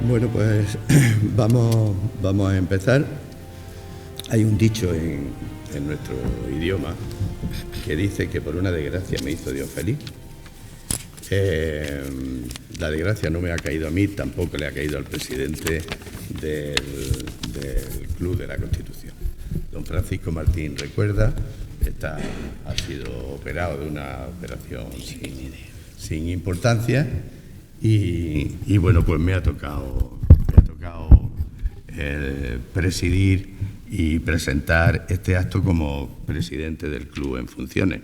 Bueno, pues vamos a empezar. Hay un dicho en nuestro idioma que dice que por una desgracia me hizo Dios feliz. La desgracia no me ha caído a mí, tampoco le ha caído al presidente del Club de la Constitución. Don Francisco Martín Recuerda ha sido operado de una operación sin importancia y bueno, pues me ha tocado presidir y presentar este acto como presidente del club en funciones.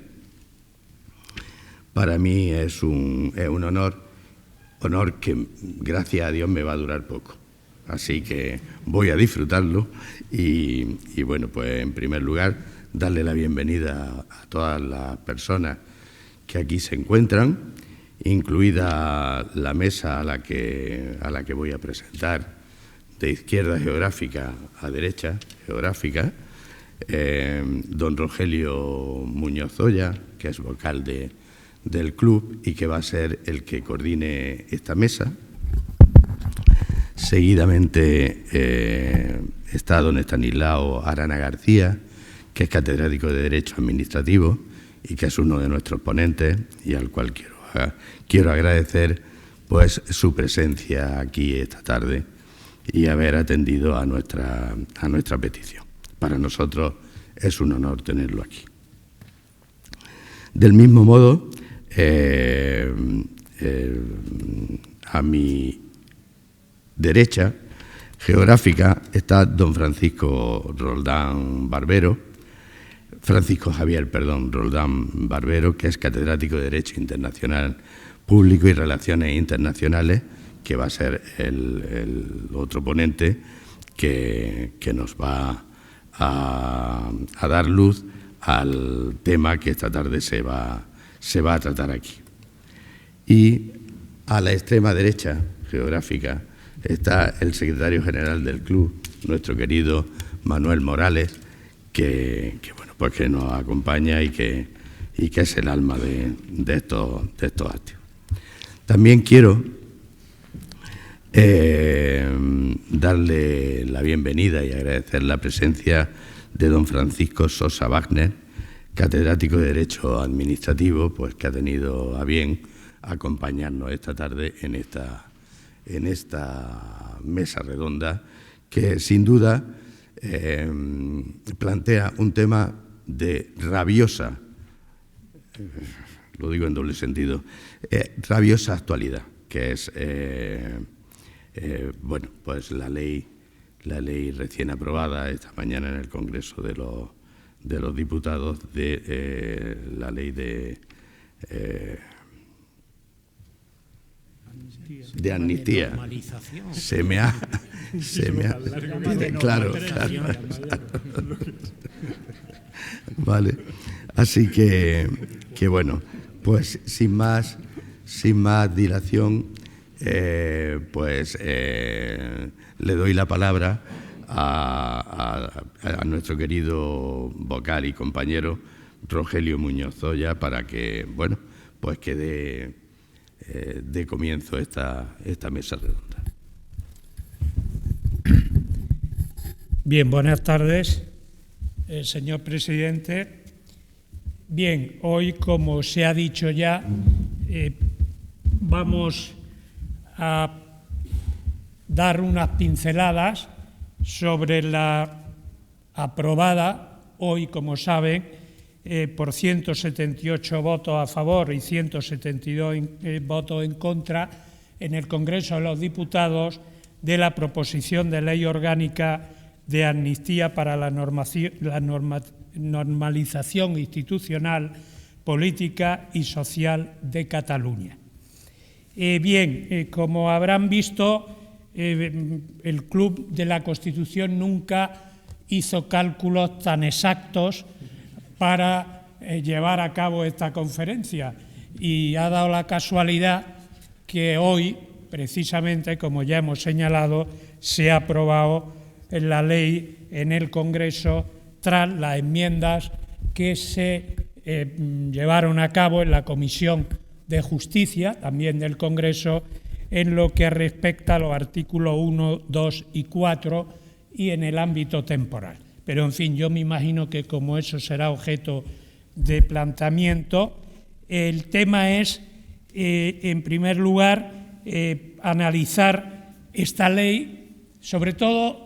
Para mí es un honor que, gracias a Dios, me va a durar poco. Así que voy a disfrutarlo y bueno, pues en primer lugar, darle la bienvenida a todas las personas que aquí se encuentran, incluida la mesa a la que voy a presentar, de izquierda geográfica a derecha geográfica, don Rogelio Muñoz Oya, que es vocal del club y que va a ser el que coordine esta mesa. Seguidamente está don Estanislao Arana García, que es catedrático de Derecho Administrativo y que es uno de nuestros ponentes y al cual quiero agradecer pues su presencia aquí esta tarde y haber atendido a nuestra petición. Para nosotros es un honor tenerlo aquí. Del mismo modo, a mi derecha geográfica está don Francisco Javier Roldán Barbero, que es catedrático de Derecho Internacional Público y Relaciones Internacionales, que va a ser el otro ponente que nos va a dar luz al tema que esta tarde se va a tratar aquí. Y a la extrema derecha geográfica está el secretario general del club, nuestro querido Manuel Morales, que nos acompaña y que es el alma de estos actos. También quiero darle la bienvenida y agradecer la presencia de don Francisco Sosa Wagner, catedrático de Derecho Administrativo, pues que ha tenido a bien acompañarnos esta tarde en esta mesa redonda que sin duda plantea un tema de rabiosa, lo digo en doble sentido, rabiosa actualidad, que es pues la ley recién aprobada esta mañana en el Congreso de los Diputados de la ley de amnistía. Se me ha claro. Vale. Así que bueno, pues sin más dilación, le doy la palabra a nuestro querido vocal y compañero Rogelio Muñoz Oya para que, bueno, pues que dé comienzo esta mesa redonda. Bien, buenas tardes, señor presidente. Bien, hoy, como se ha dicho ya, vamos a dar unas pinceladas sobre la aprobada hoy, como saben, por 178 votos a favor y 172 votos en contra en el Congreso de los Diputados de la proposición de ley orgánica de amnistía para la normalización institucional, política y social de Cataluña. Como habrán visto, el Club de la Constitución nunca hizo cálculos tan exactos para llevar a cabo esta conferencia y ha dado la casualidad que hoy, precisamente, como ya hemos señalado, se ha aprobado la ley en el Congreso tras las enmiendas que se llevaron a cabo en la Comisión de Justicia, también del Congreso, en lo que respecta a los artículos 1, 2 y 4 y en el ámbito temporal. Pero, en fin, yo me imagino que como eso será objeto de planteamiento, el tema es, en primer lugar, analizar esta ley, sobre todo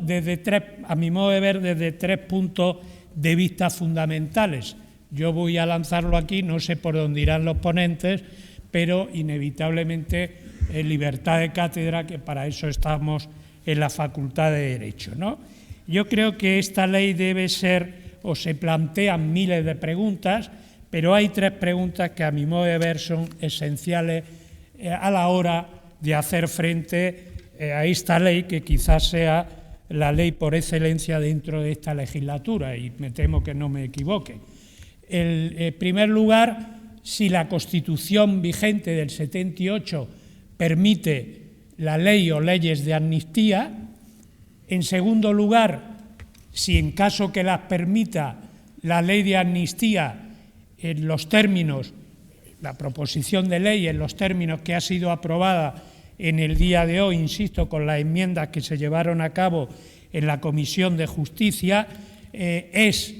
a mi modo de ver, desde 3 puntos de vista fundamentales. Yo voy a lanzarlo aquí, no sé por dónde irán los ponentes, pero inevitablemente en libertad de cátedra, que para eso estamos en la Facultad de Derecho, ¿no? Yo creo que esta ley debe ser, o se plantean miles de preguntas, pero hay 3 preguntas que a mi modo de ver son esenciales a la hora de hacer frente a esta ley, que quizás sea la ley por excelencia dentro de esta legislatura, y me temo que no me equivoque. En primer lugar, si la Constitución vigente del 78 permite la ley o leyes de amnistía. En segundo lugar, si en caso que las permita la ley de amnistía en los términos, la proposición de ley en los términos que ha sido aprobada en el día de hoy, insisto, con las enmiendas que se llevaron a cabo en la Comisión de Justicia, es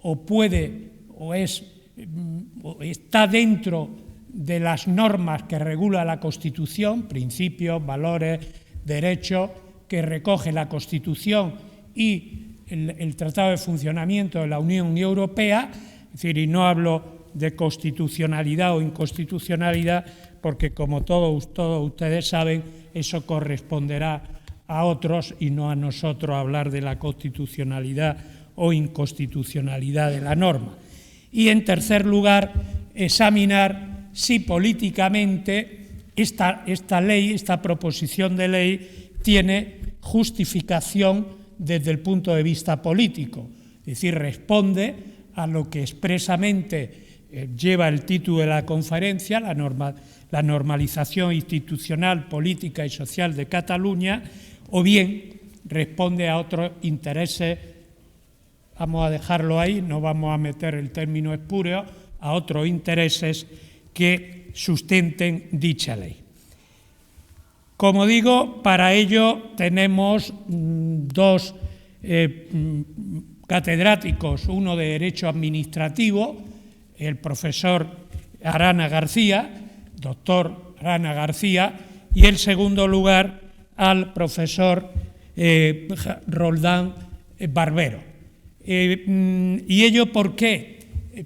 o puede o está dentro de las normas que regula la Constitución, principios, valores, derechos que recoge la Constitución y el Tratado de Funcionamiento de la Unión Europea, es decir, y no hablo de constitucionalidad o inconstitucionalidad, porque como todos ustedes saben, eso corresponderá a otros y no a nosotros hablar de la constitucionalidad o inconstitucionalidad de la norma. Y en tercer lugar, examinar si políticamente esta ley, esta proposición de ley, tiene justificación desde el punto de vista político, es decir, responde a lo que expresamente lleva el título de la conferencia, la normalización institucional, política y social de Cataluña, o bien responde a otros intereses, vamos a dejarlo ahí, no vamos a meter el término espúreo, a otros intereses que sustenten dicha ley. Como digo, para ello tenemos 2 catedráticos, uno de Derecho Administrativo, el profesor Arana García, doctor Arana García, y en segundo lugar al profesor Roldán Barbero. ¿Y ello por qué?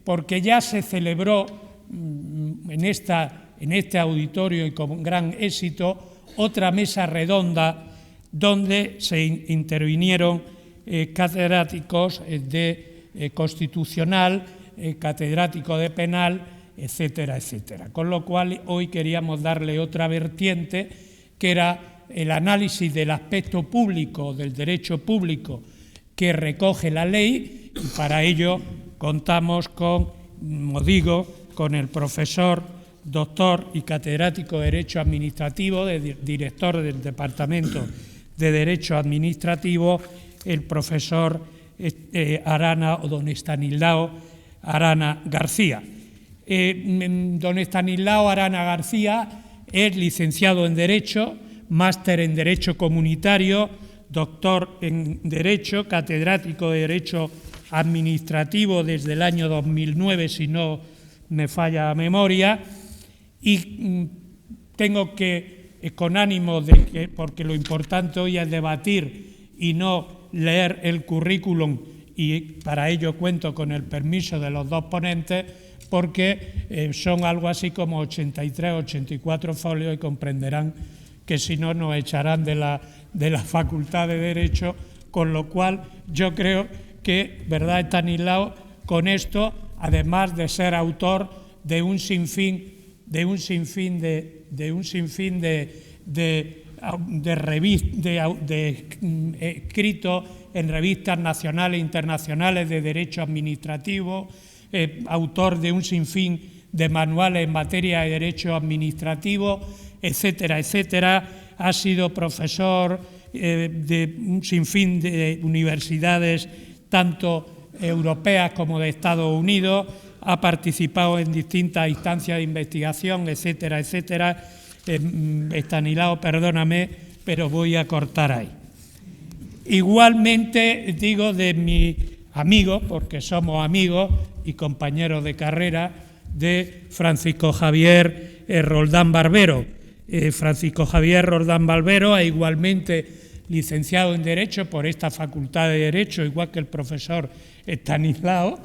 Porque ya se celebró en este auditorio y con gran éxito otra mesa redonda donde se intervinieron catedráticos de constitucional, catedrático de penal, etcétera, etcétera. Con lo cual hoy queríamos darle otra vertiente, que era el análisis del aspecto público, del derecho público que recoge la ley, y para ello contamos con, como digo, con el profesor, doctor y catedrático de Derecho Administrativo, director del Departamento de Derecho Administrativo, el profesor Arana o don Estanislao Arana García. Don Estanislao Arana García es licenciado en Derecho, máster en Derecho Comunitario, doctor en Derecho, catedrático de Derecho Administrativo desde el año 2009, si no me falla la memoria, y tengo que, con ánimo de que, porque lo importante hoy es debatir y no leer el currículum, y para ello cuento con el permiso de los 2 ponentes, porque son algo así como 83, 84 folios y comprenderán que si no nos echarán de la Facultad de Derecho, con lo cual yo creo que, ¿verdad, Estanislao? Con esto, además de ser autor de un sinfín de escritos en revistas nacionales e internacionales de derecho administrativo, autor de un sinfín de manuales en materia de derecho administrativo, etcétera, etcétera. Ha sido profesor de un sinfín de universidades, tanto europeas como de Estados Unidos, ha participado en distintas instancias de investigación, etcétera, etcétera. Estanislao, perdóname, pero voy a cortar ahí. Igualmente digo de mi amigo, porque somos amigos y compañeros de carrera, de Francisco Javier Roldán Barbero. Francisco Javier Roldán Barbero es igualmente licenciado en Derecho por esta Facultad de Derecho, igual que el profesor Estanislao.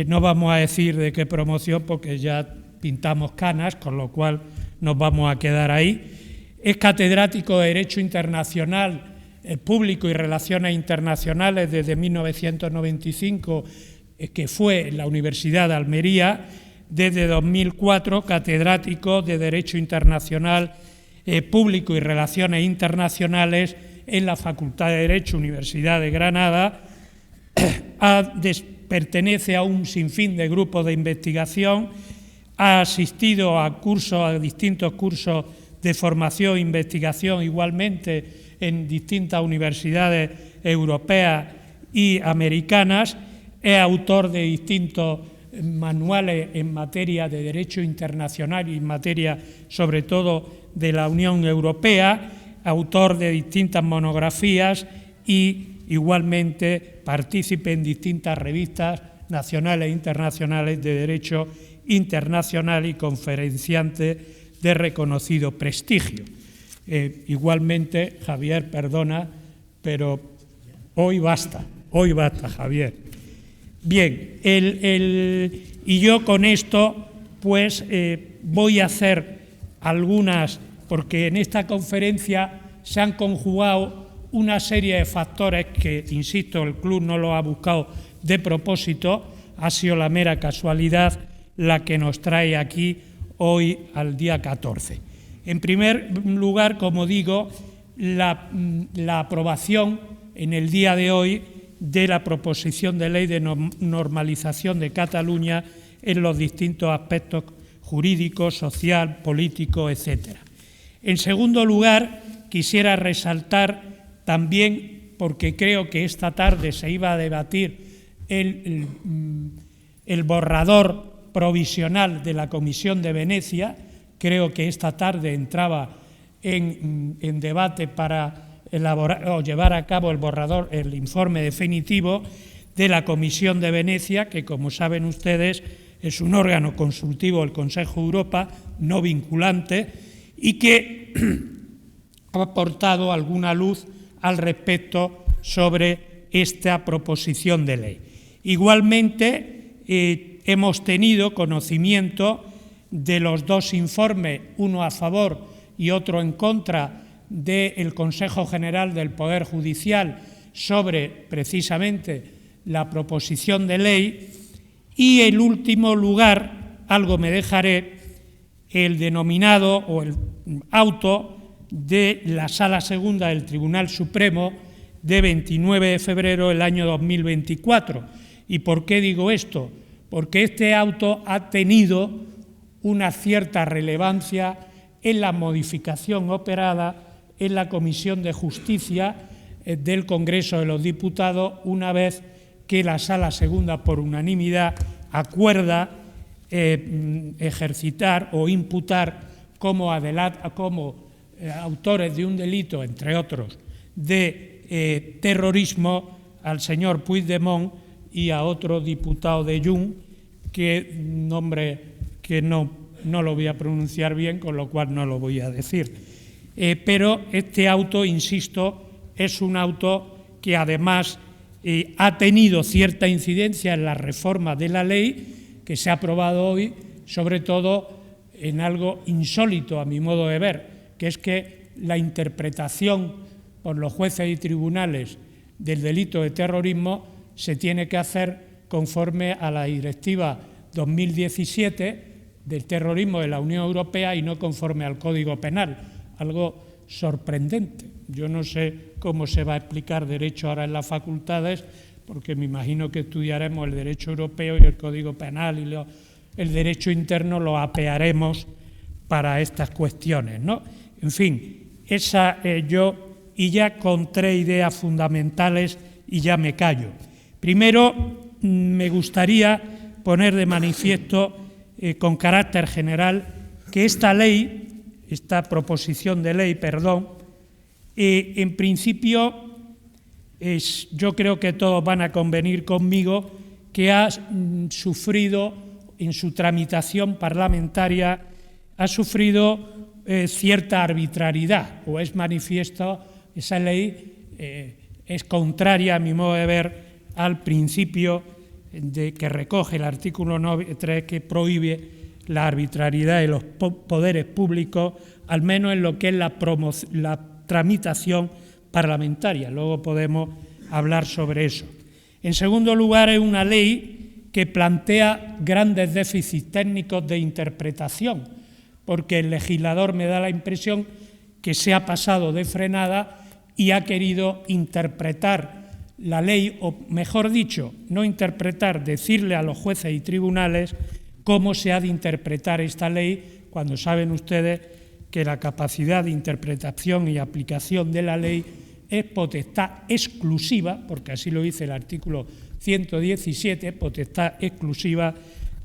No vamos a decir de qué promoción porque ya pintamos canas, con lo cual nos vamos a quedar ahí. Es catedrático de Derecho Internacional, Público y Relaciones Internacionales desde 1995, que fue en la Universidad de Almería. Desde 2004, catedrático de Derecho Internacional, Público y Relaciones Internacionales en la Facultad de Derecho, Universidad de Granada. Pertenece a un sinfín de grupos de investigación, ha asistido a distintos cursos de formación e investigación, igualmente en distintas universidades europeas y americanas, es autor de distintos manuales en materia de derecho internacional y en materia, sobre todo, de la Unión Europea, autor de distintas monografías y, igualmente, partícipe en distintas revistas nacionales e internacionales de derecho internacional y conferenciante de reconocido prestigio. Igualmente, Javier, perdona, pero hoy basta, Javier. Bien, y yo con esto pues voy a hacer algunas, porque en esta conferencia se han conjugado una serie de factores que, insisto, el club no lo ha buscado de propósito, ha sido la mera casualidad la que nos trae aquí hoy al día 14. En primer lugar, como digo, la aprobación en el día de hoy de la proposición de ley de normalización de Cataluña en los distintos aspectos jurídicos, social, político, etc. En segundo lugar, quisiera resaltar también, porque creo que esta tarde se iba a debatir el borrador provisional de la Comisión de Venecia, creo que esta tarde entraba en debate para elaborar o llevar a cabo el informe definitivo de la Comisión de Venecia, que, como saben ustedes, es un órgano consultivo del Consejo de Europa, no vinculante, y que ha aportado alguna luz al respecto sobre esta proposición de ley. Igualmente, hemos tenido conocimiento de los dos informes, uno a favor y otro en contra, del Consejo General del Poder Judicial sobre, precisamente, la proposición de ley. Y, en último lugar, algo me dejaré, el denominado o el auto de la Sala Segunda del Tribunal Supremo de 29 de febrero del año 2024. ¿Y por qué digo esto? Porque este auto ha tenido una cierta relevancia en la modificación operada en la Comisión de Justicia del Congreso de los Diputados, una vez que la Sala Segunda, por unanimidad, acuerda ejercitar o imputar como autores de un delito, entre otros, de terrorismo al señor Puigdemont y a otro diputado de Junts, que nombre que no lo voy a pronunciar bien, con lo cual no lo voy a decir. Pero este auto, insisto, es un auto que además ha tenido cierta incidencia en la reforma de la ley que se ha aprobado hoy, sobre todo en algo insólito a mi modo de ver, que es que la interpretación por los jueces y tribunales del delito de terrorismo se tiene que hacer conforme a la Directiva 2017 del terrorismo de la Unión Europea y no conforme al Código Penal. Algo sorprendente. Yo no sé cómo se va a explicar derecho ahora en las facultades, porque me imagino que estudiaremos el derecho europeo y el Código Penal y el derecho interno lo apearemos para estas cuestiones, ¿no? En fin, y ya con tres ideas fundamentales y ya me callo. Primero, me gustaría poner de manifiesto con carácter general que esta ley esta proposición de ley, en principio yo creo que todos van a convenir conmigo que ha sufrido en su tramitación parlamentaria, ha sufrido cierta arbitrariedad, o es manifiesto, esa ley es contraria, a mi modo de ver, al principio que recoge el artículo 9.3, que prohíbe la arbitrariedad de los poderes públicos, al menos en lo que es la tramitación parlamentaria. Luego podemos hablar sobre eso. En segundo lugar, es una ley que plantea grandes déficits técnicos de interpretación, porque el legislador me da la impresión que se ha pasado de frenada y ha querido interpretar la ley, o mejor dicho, no interpretar, decirle a los jueces y tribunales cómo se ha de interpretar esta ley, cuando saben ustedes que la capacidad de interpretación y aplicación de la ley es potestad exclusiva, porque así lo dice el artículo 117, potestad exclusiva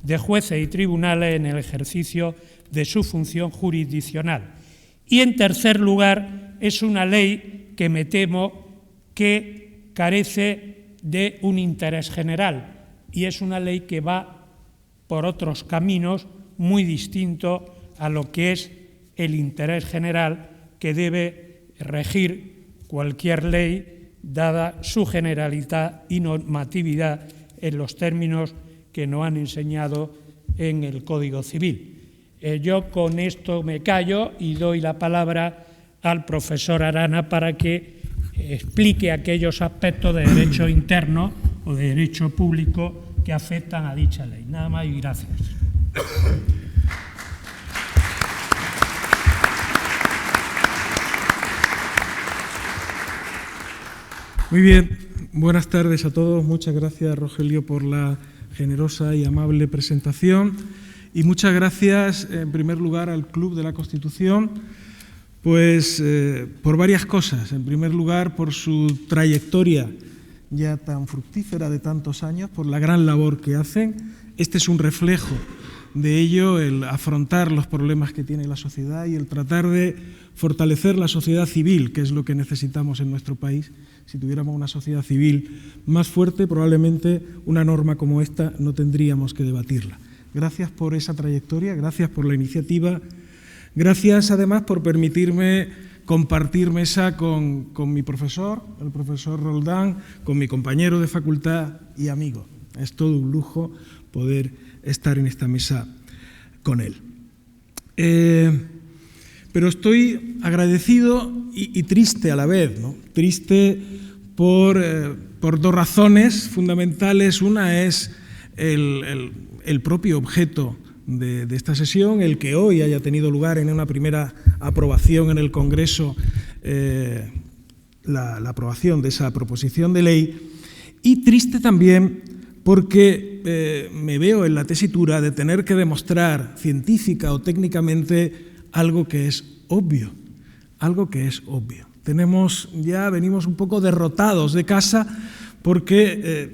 de jueces y tribunales en el ejercicio de su función jurisdiccional. Y en tercer lugar, es una ley que me temo que carece de un interés general, y es una ley que va por otros caminos muy distintos a lo que es el interés general que debe regir cualquier ley, dada su generalidad y normatividad en los términos que nos han enseñado en el Código Civil. Yo con esto me callo y doy la palabra al profesor Arana para que explique aquellos aspectos de derecho interno o de derecho público que afectan a dicha ley. Nada más y gracias. Muy bien, buenas tardes a todos. Muchas gracias, Rogelio, por la generosa y amable presentación. Y muchas gracias, en primer lugar, al Club de la Constitución, pues por varias cosas. En primer lugar, por su trayectoria ya tan fructífera de tantos años, por la gran labor que hacen. Este es un reflejo de ello, el afrontar los problemas que tiene la sociedad y el tratar de fortalecer la sociedad civil, que es lo que necesitamos en nuestro país. Si tuviéramos una sociedad civil más fuerte, probablemente una norma como esta no tendríamos que debatirla. Gracias por esa trayectoria, gracias por la iniciativa, gracias además por permitirme compartir mesa con mi profesor, el profesor Roldán, con mi compañero de facultad y amigo. Es todo un lujo poder estar en esta mesa con él. Pero estoy agradecido y triste a la vez, ¿no? Triste por dos razones fundamentales. Una es el propio objeto de esta sesión, el que hoy haya tenido lugar en una primera aprobación en el Congreso, la aprobación de esa proposición de ley, y triste también porque me veo en la tesitura de tener que demostrar científica o técnicamente algo que es obvio, venimos un poco derrotados de casa porque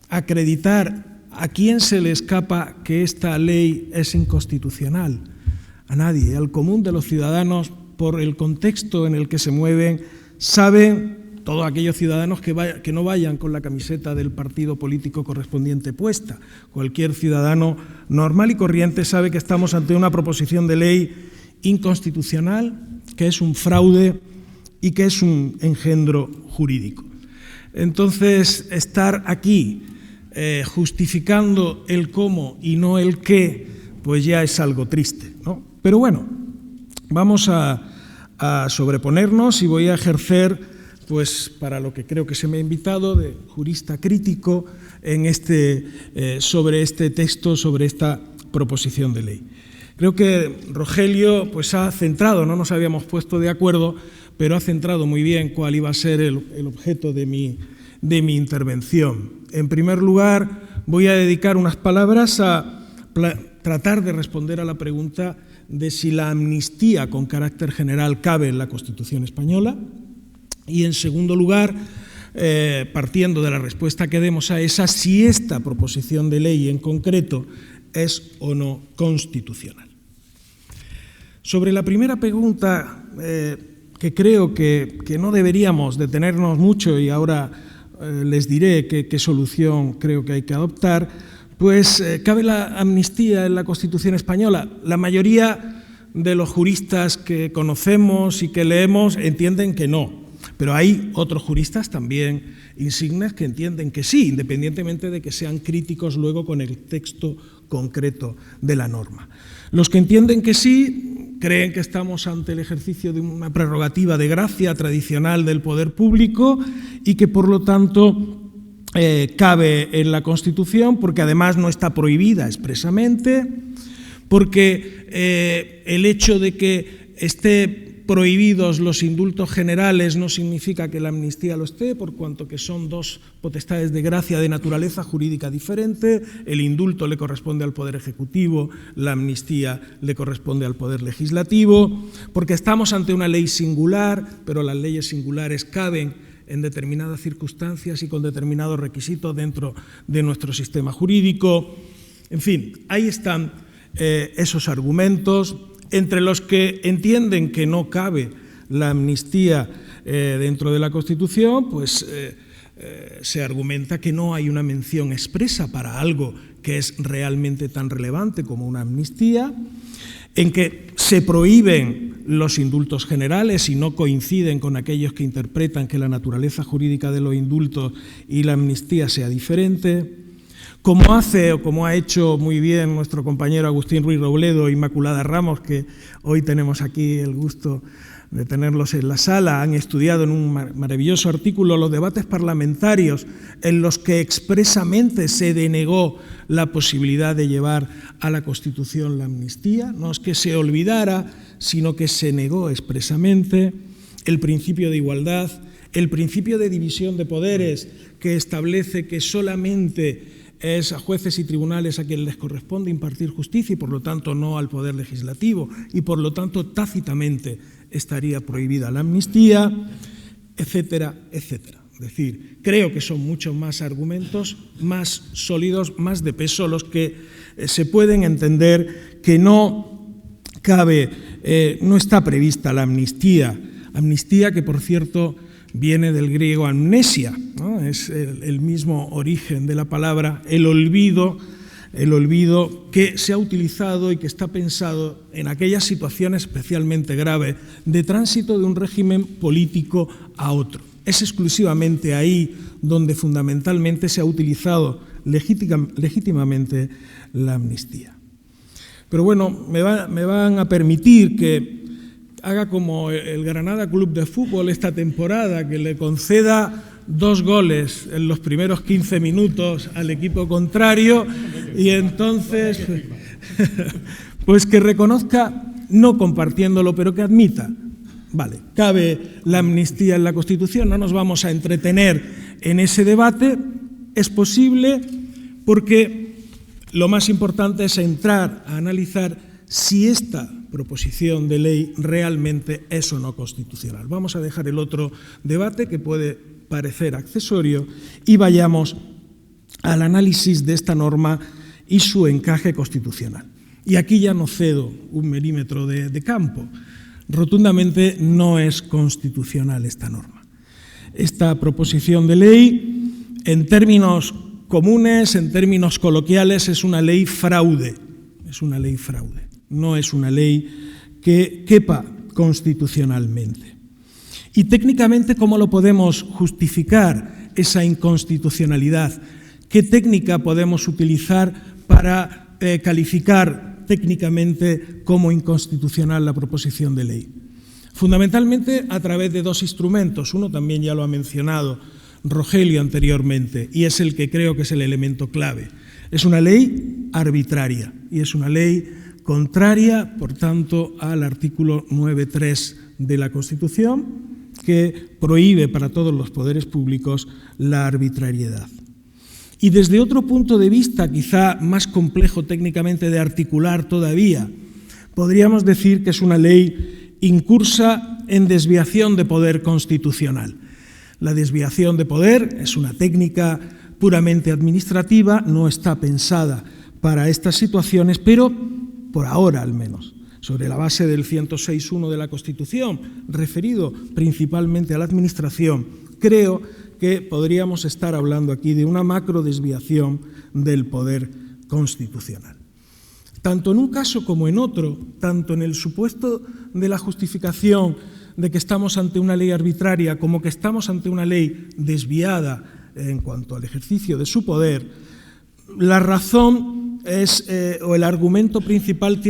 acreditar a quién se le escapa que esta ley es inconstitucional. A nadie, al común de los ciudadanos, por el contexto en el que se mueven, saben todos aquellos ciudadanos que no vayan con la camiseta del partido político correspondiente puesta. Cualquier ciudadano normal y corriente sabe que estamos ante una proposición de ley inconstitucional, que es un fraude y que es un engendro jurídico. Entonces, estar aquí justificando el cómo y no el qué, pues ya es algo triste, ¿no? Pero bueno, vamos a sobreponernos y voy a ejercer, pues para lo que creo que se me ha invitado, de jurista crítico sobre este texto, sobre esta proposición de ley. Creo que Rogelio pues ha centrado, no nos habíamos puesto de acuerdo, pero ha centrado muy bien cuál iba a ser el objeto de mi intervención. En primer lugar, voy a dedicar unas palabras a tratar de responder a la pregunta de si la amnistía con carácter general cabe en la Constitución española. Y en segundo lugar, partiendo de la respuesta que demos a esa, si esta proposición de ley en concreto es o no constitucional. Sobre la primera pregunta, que creo que no deberíamos detenernos mucho y ahora les diré qué solución creo que hay que adoptar, pues ¿cabe la amnistía en la Constitución española? La mayoría de los juristas que conocemos y que leemos entienden que no, pero hay otros juristas también insignes que entienden que sí, independientemente de que sean críticos luego con el texto concreto de la norma. Los que entienden que sí creen que estamos ante el ejercicio de una prerrogativa de gracia tradicional del poder público y que, por lo tanto, cabe en la Constitución porque además no está prohibida expresamente, porque el hecho de que esté prohibidos los indultos generales no significa que la amnistía lo esté, por cuanto que son dos potestades de gracia de naturaleza jurídica diferente. El indulto le corresponde al Poder Ejecutivo, la amnistía le corresponde al Poder Legislativo, porque estamos ante una ley singular, pero las leyes singulares caben en determinadas circunstancias y con determinados requisitos dentro de nuestro sistema jurídico. En fin, ahí están esos argumentos. Entre los que entienden que no cabe la amnistía dentro de la Constitución, pues se argumenta que no hay una mención expresa para algo que es realmente tan relevante como una amnistía, en que se prohíben los indultos generales y no coinciden con aquellos que interpretan que la naturaleza jurídica de los indultos y la amnistía sea diferente. Como hace o como ha hecho muy bien nuestro compañero Agustín Ruiz Robledo e Inmaculada Ramos, que hoy tenemos aquí el gusto de tenerlos en la sala, han estudiado en un maravilloso artículo los debates parlamentarios en los que expresamente se denegó la posibilidad de llevar a la Constitución la amnistía. No es que se olvidara, sino que se negó expresamente. El principio de igualdad, el principio de división de poderes, que establece que solamente es a jueces y tribunales a quienes les corresponde impartir justicia y por lo tanto no al Poder Legislativo y por lo tanto tácitamente estaría prohibida la amnistía, etcétera, etcétera. Es decir, creo que son muchos más argumentos, más sólidos, más de peso los que se pueden entender que no cabe, no está prevista la amnistía que por cierto viene del griego amnesia, ¿no? Es el mismo origen de la palabra, el olvido que se ha utilizado y que está pensado en aquellas situaciones especialmente graves de tránsito de un régimen político a otro. Es exclusivamente ahí donde fundamentalmente se ha utilizado legítimamente la amnistía. Pero bueno, me van a permitir que haga como el Granada Club de Fútbol esta temporada, que le conceda 2 goles en los primeros 15 minutos al equipo contrario y entonces pues que reconozca, no compartiéndolo, pero que admita, vale, cabe la amnistía en la Constitución, no nos vamos a entretener en ese debate, es posible porque lo más importante es entrar a analizar si esta proposición de ley realmente es o no constitucional. Vamos a dejar el otro debate que puede parecer accesorio y vayamos al análisis de esta norma y su encaje constitucional. Y aquí ya no cedo un milímetro de campo. Rotundamente no es constitucional esta norma. Esta proposición de ley, en términos comunes, en términos coloquiales, es una ley fraude. Es una ley fraude. No es una ley que quepa constitucionalmente. Y técnicamente, ¿cómo lo podemos justificar esa inconstitucionalidad? ¿Qué técnica podemos utilizar para calificar técnicamente como inconstitucional la proposición de ley? Fundamentalmente a través de 2 instrumentos. Uno también ya lo ha mencionado Rogelio anteriormente y es el que creo que es el elemento clave. Es una ley arbitraria y es una ley contraria, por tanto, al artículo 9.3 de la Constitución, que prohíbe para todos los poderes públicos la arbitrariedad. Y desde otro punto de vista, quizá más complejo técnicamente de articular todavía, podríamos decir que es una ley incursa en desviación de poder constitucional. La desviación de poder es una técnica puramente administrativa, no está pensada para estas situaciones, pero por ahora al menos sobre la base del 106.1 de la Constitución, referido principalmente a la Administración, creo que podríamos estar hablando aquí de una macrodesviación del poder constitucional. Tanto en un caso como en otro, tanto en el supuesto de la justificación de que estamos ante una ley arbitraria como que estamos ante una ley desviada en cuanto al ejercicio de su poder, la razón o el argumento principal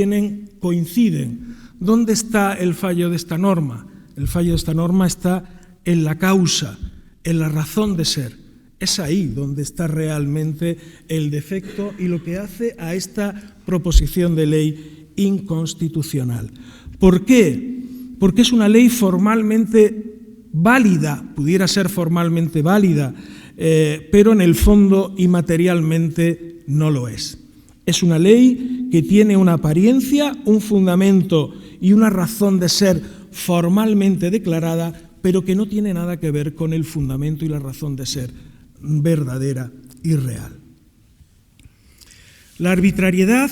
coinciden. ¿Dónde está el fallo de esta norma? El fallo de esta norma está en la causa, en la razón de ser. Es ahí donde está realmente el defecto y lo que hace a esta proposición de ley inconstitucional. ¿Por qué? Porque es una ley formalmente válida, pudiera ser formalmente válida, pero en el fondo y materialmente no lo es. Es una ley que tiene una apariencia, un fundamento y una razón de ser formalmente declarada, pero que no tiene nada que ver con el fundamento y la razón de ser verdadera y real. La arbitrariedad,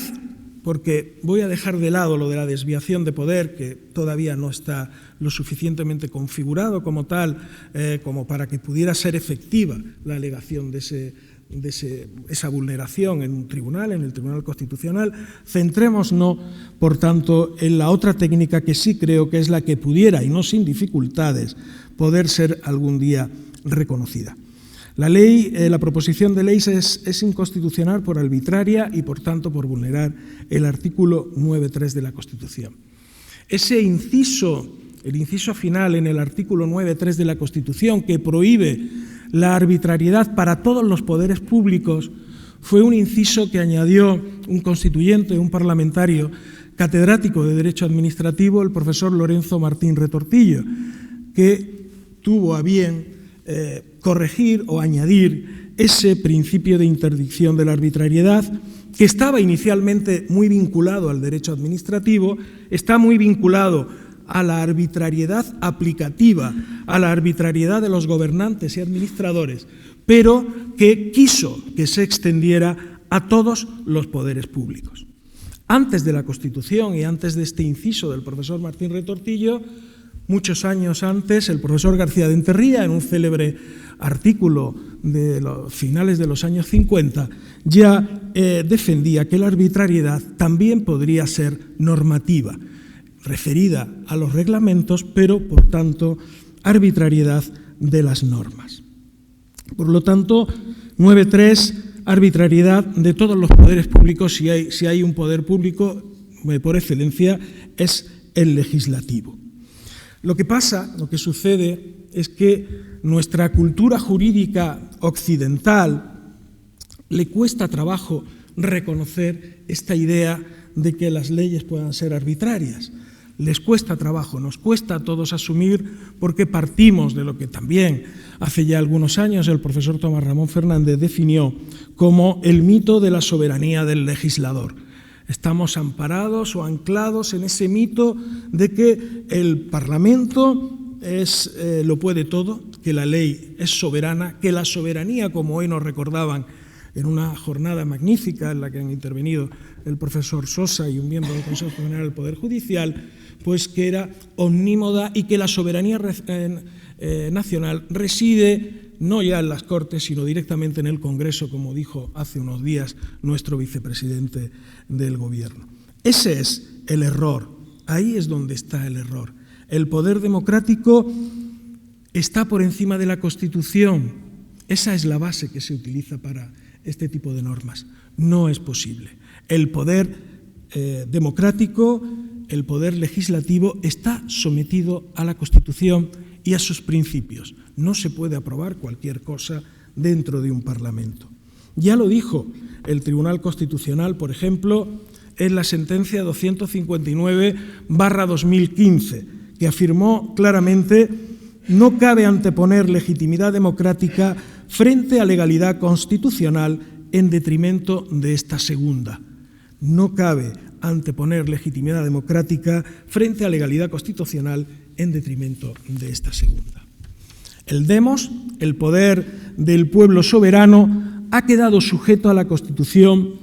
porque voy a dejar de lado lo de la desviación de poder, que todavía no está lo suficientemente configurado como tal, como para que pudiera ser efectiva la alegación de esa vulneración en un tribunal, en el Tribunal Constitucional. Centrémonos, por tanto, en la otra técnica que sí creo que es la que pudiera, y no sin dificultades, poder ser algún día reconocida. La proposición de ley es inconstitucional por arbitraria y, por tanto, por vulnerar el artículo 9.3 de la Constitución. Ese inciso, el inciso final en el artículo 9.3 de la Constitución, que prohíbe la arbitrariedad para todos los poderes públicos, fue un inciso que añadió un constituyente, un parlamentario catedrático de Derecho Administrativo, el profesor Lorenzo Martín Retortillo, que tuvo a bien corregir o añadir ese principio de interdicción de la arbitrariedad, que estaba inicialmente muy vinculado al derecho administrativo, está muy vinculado a la arbitrariedad aplicativa, a la arbitrariedad de los gobernantes y administradores, pero que quiso que se extendiera a todos los poderes públicos. Antes de la Constitución y antes de este inciso del profesor Martín Retortillo, muchos años antes, el profesor García de Enterría, en un célebre artículo de los finales de los años 50, ya defendía que la arbitrariedad también podría ser normativa, referida a los reglamentos, pero, por tanto, arbitrariedad de las normas. Por lo tanto, 9.3, arbitrariedad de todos los poderes públicos. Si hay un poder público, por excelencia, es el legislativo. Lo que sucede es que nuestra cultura jurídica occidental le cuesta trabajo reconocer esta idea de que las leyes puedan ser arbitrarias. Les cuesta trabajo, nos cuesta a todos asumir, porque partimos de lo que también hace ya algunos años el profesor Tomás Ramón Fernández definió como el mito de la soberanía del legislador. Estamos amparados o anclados en ese mito de que el Parlamento lo puede todo, que la ley es soberana, que la soberanía, como hoy nos recordaban en una jornada magnífica en la que han intervenido el profesor Sosa y un miembro del Consejo General del Poder Judicial, pues que era omnímoda y que la soberanía nacional reside no ya en las Cortes, sino directamente en el Congreso, como dijo hace unos días nuestro vicepresidente del Gobierno. Ese es el error, ahí es donde está el error. El poder democrático está por encima de la Constitución. Esa es la base que se utiliza para este tipo de normas. No es posible. El poder democrático, el poder legislativo, está sometido a la Constitución y a sus principios. No se puede aprobar cualquier cosa dentro de un Parlamento. Ya lo dijo el Tribunal Constitucional, por ejemplo, en la sentencia 259/2015, que afirmó claramente: no cabe anteponer legitimidad democrática frente a legalidad constitucional en detrimento de esta segunda. No cabe anteponer legitimidad democrática frente a legalidad constitucional en detrimento de esta segunda. El demos, el poder del pueblo soberano, ha quedado sujeto a la Constitución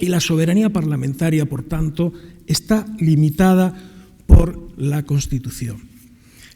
Y la soberanía parlamentaria, por tanto, está limitada por la Constitución.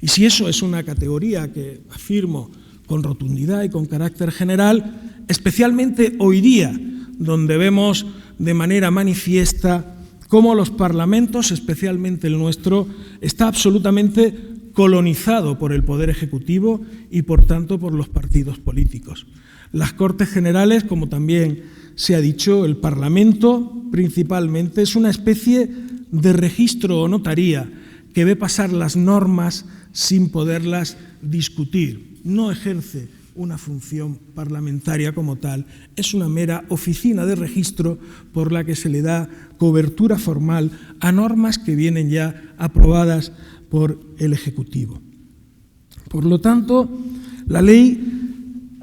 Y si eso es una categoría que afirmo con rotundidad y con carácter general, especialmente hoy día, donde vemos de manera manifiesta cómo los parlamentos, especialmente el nuestro, está absolutamente colonizado por el Poder Ejecutivo y, por tanto, por los partidos políticos. Las Cortes Generales, como también se ha dicho, el Parlamento, principalmente, es una especie de registro o notaría que ve pasar las normas sin poderlas discutir. No ejerce una función parlamentaria como tal, es una mera oficina de registro por la que se le da cobertura formal a normas que vienen ya aprobadas por el Ejecutivo. Por lo tanto, la ley,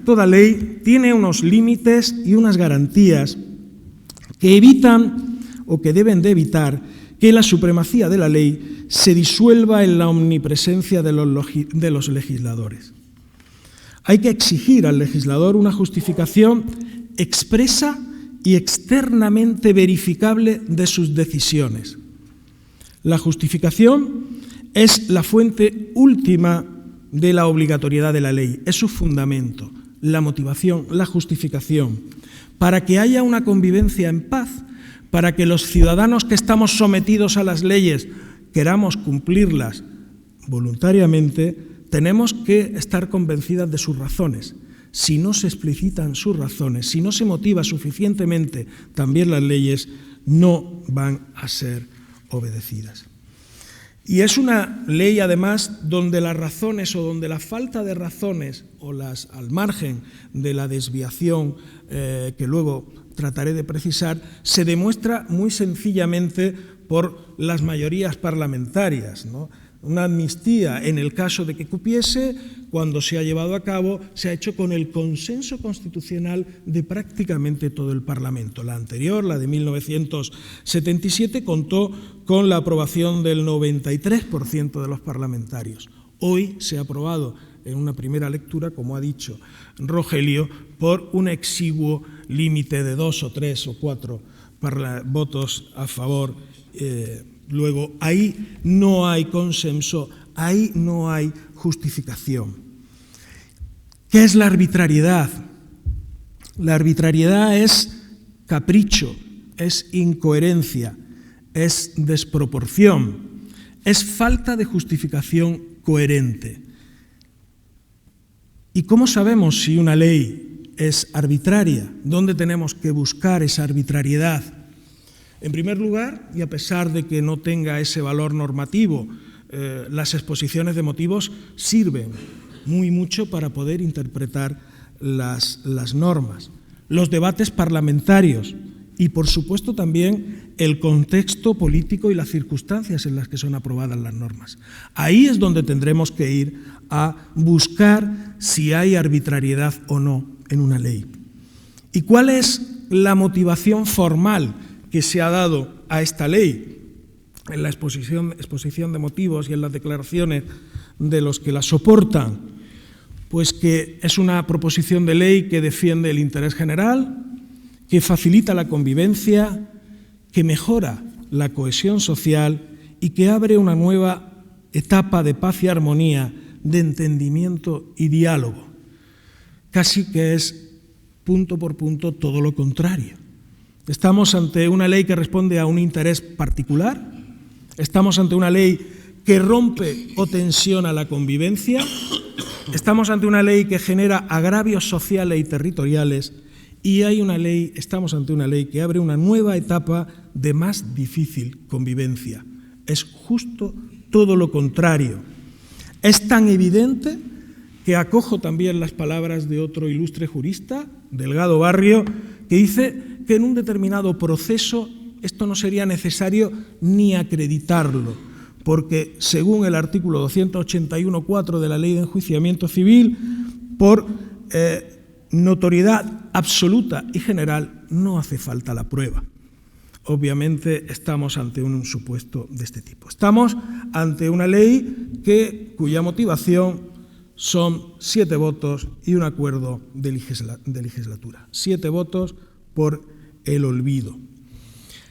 toda ley, tiene unos límites y unas garantías que evitan o que deben de evitar que la supremacía de la ley se disuelva en la omnipresencia de los legisladores. Hay que exigir al legislador una justificación expresa y externamente verificable de sus decisiones. La justificación es la fuente última de la obligatoriedad de la ley, es su fundamento, la motivación, la justificación, para que haya una convivencia en paz, para que los ciudadanos que estamos sometidos a las leyes queramos cumplirlas voluntariamente. Tenemos que estar convencidas de sus razones. Si no se explicitan sus razones, si no se motiva suficientemente también las leyes, no van a ser obedecidas. Y es una ley, además, donde las razones o donde la falta de razones o las al margen de la desviación que luego trataré de precisar, se demuestra muy sencillamente por las mayorías parlamentarias, ¿no? Una amnistía, en el caso de que cupiese, cuando se ha llevado a cabo, se ha hecho con el consenso constitucional de prácticamente todo el Parlamento. La anterior, la de 1977, contó con la aprobación del 93% de los parlamentarios. Hoy se ha aprobado en una primera lectura, como ha dicho Rogelio, por un exiguo límite de 2 o 3 o 4 votos a favor. Luego, ahí no hay consenso, ahí no hay justificación. ¿Qué es la arbitrariedad? La arbitrariedad es capricho, es incoherencia, es desproporción, es falta de justificación coherente. ¿Y cómo sabemos si una ley es arbitraria? ¿Dónde tenemos que buscar esa arbitrariedad? En primer lugar, y a pesar de que no tenga ese valor normativo, las exposiciones de motivos sirven muy mucho para poder interpretar las normas. Los debates parlamentarios y, por supuesto, también el contexto político y las circunstancias en las que son aprobadas las normas. Ahí es donde tendremos que ir a buscar si hay arbitrariedad o no en una ley. ¿Y cuál es la motivación formal que se ha dado a esta ley? En la exposición de motivos y en las declaraciones de los que la soportan, pues que es una proposición de ley que defiende el interés general, que facilita la convivencia, que mejora la cohesión social y que abre una nueva etapa de paz y armonía, de entendimiento y diálogo. Casi que es, punto por punto, todo lo contrario. Estamos ante una ley que responde a un interés particular, estamos ante una ley que rompe o tensiona la convivencia, estamos ante una ley que genera agravios sociales y territoriales y estamos ante una ley que abre una nueva etapa de más difícil convivencia. Es justo todo lo contrario. Es tan evidente que acojo también las palabras de otro ilustre jurista, Delgado Barrio, que dice que en un determinado proceso esto no sería necesario ni acreditarlo, porque según el artículo 281.4 de la Ley de Enjuiciamiento Civil, por notoriedad absoluta y general no hace falta la prueba. Obviamente estamos ante un supuesto de este tipo. Estamos ante una ley cuya motivación son 7 votos y un acuerdo de legislatura. 7 votos por el olvido.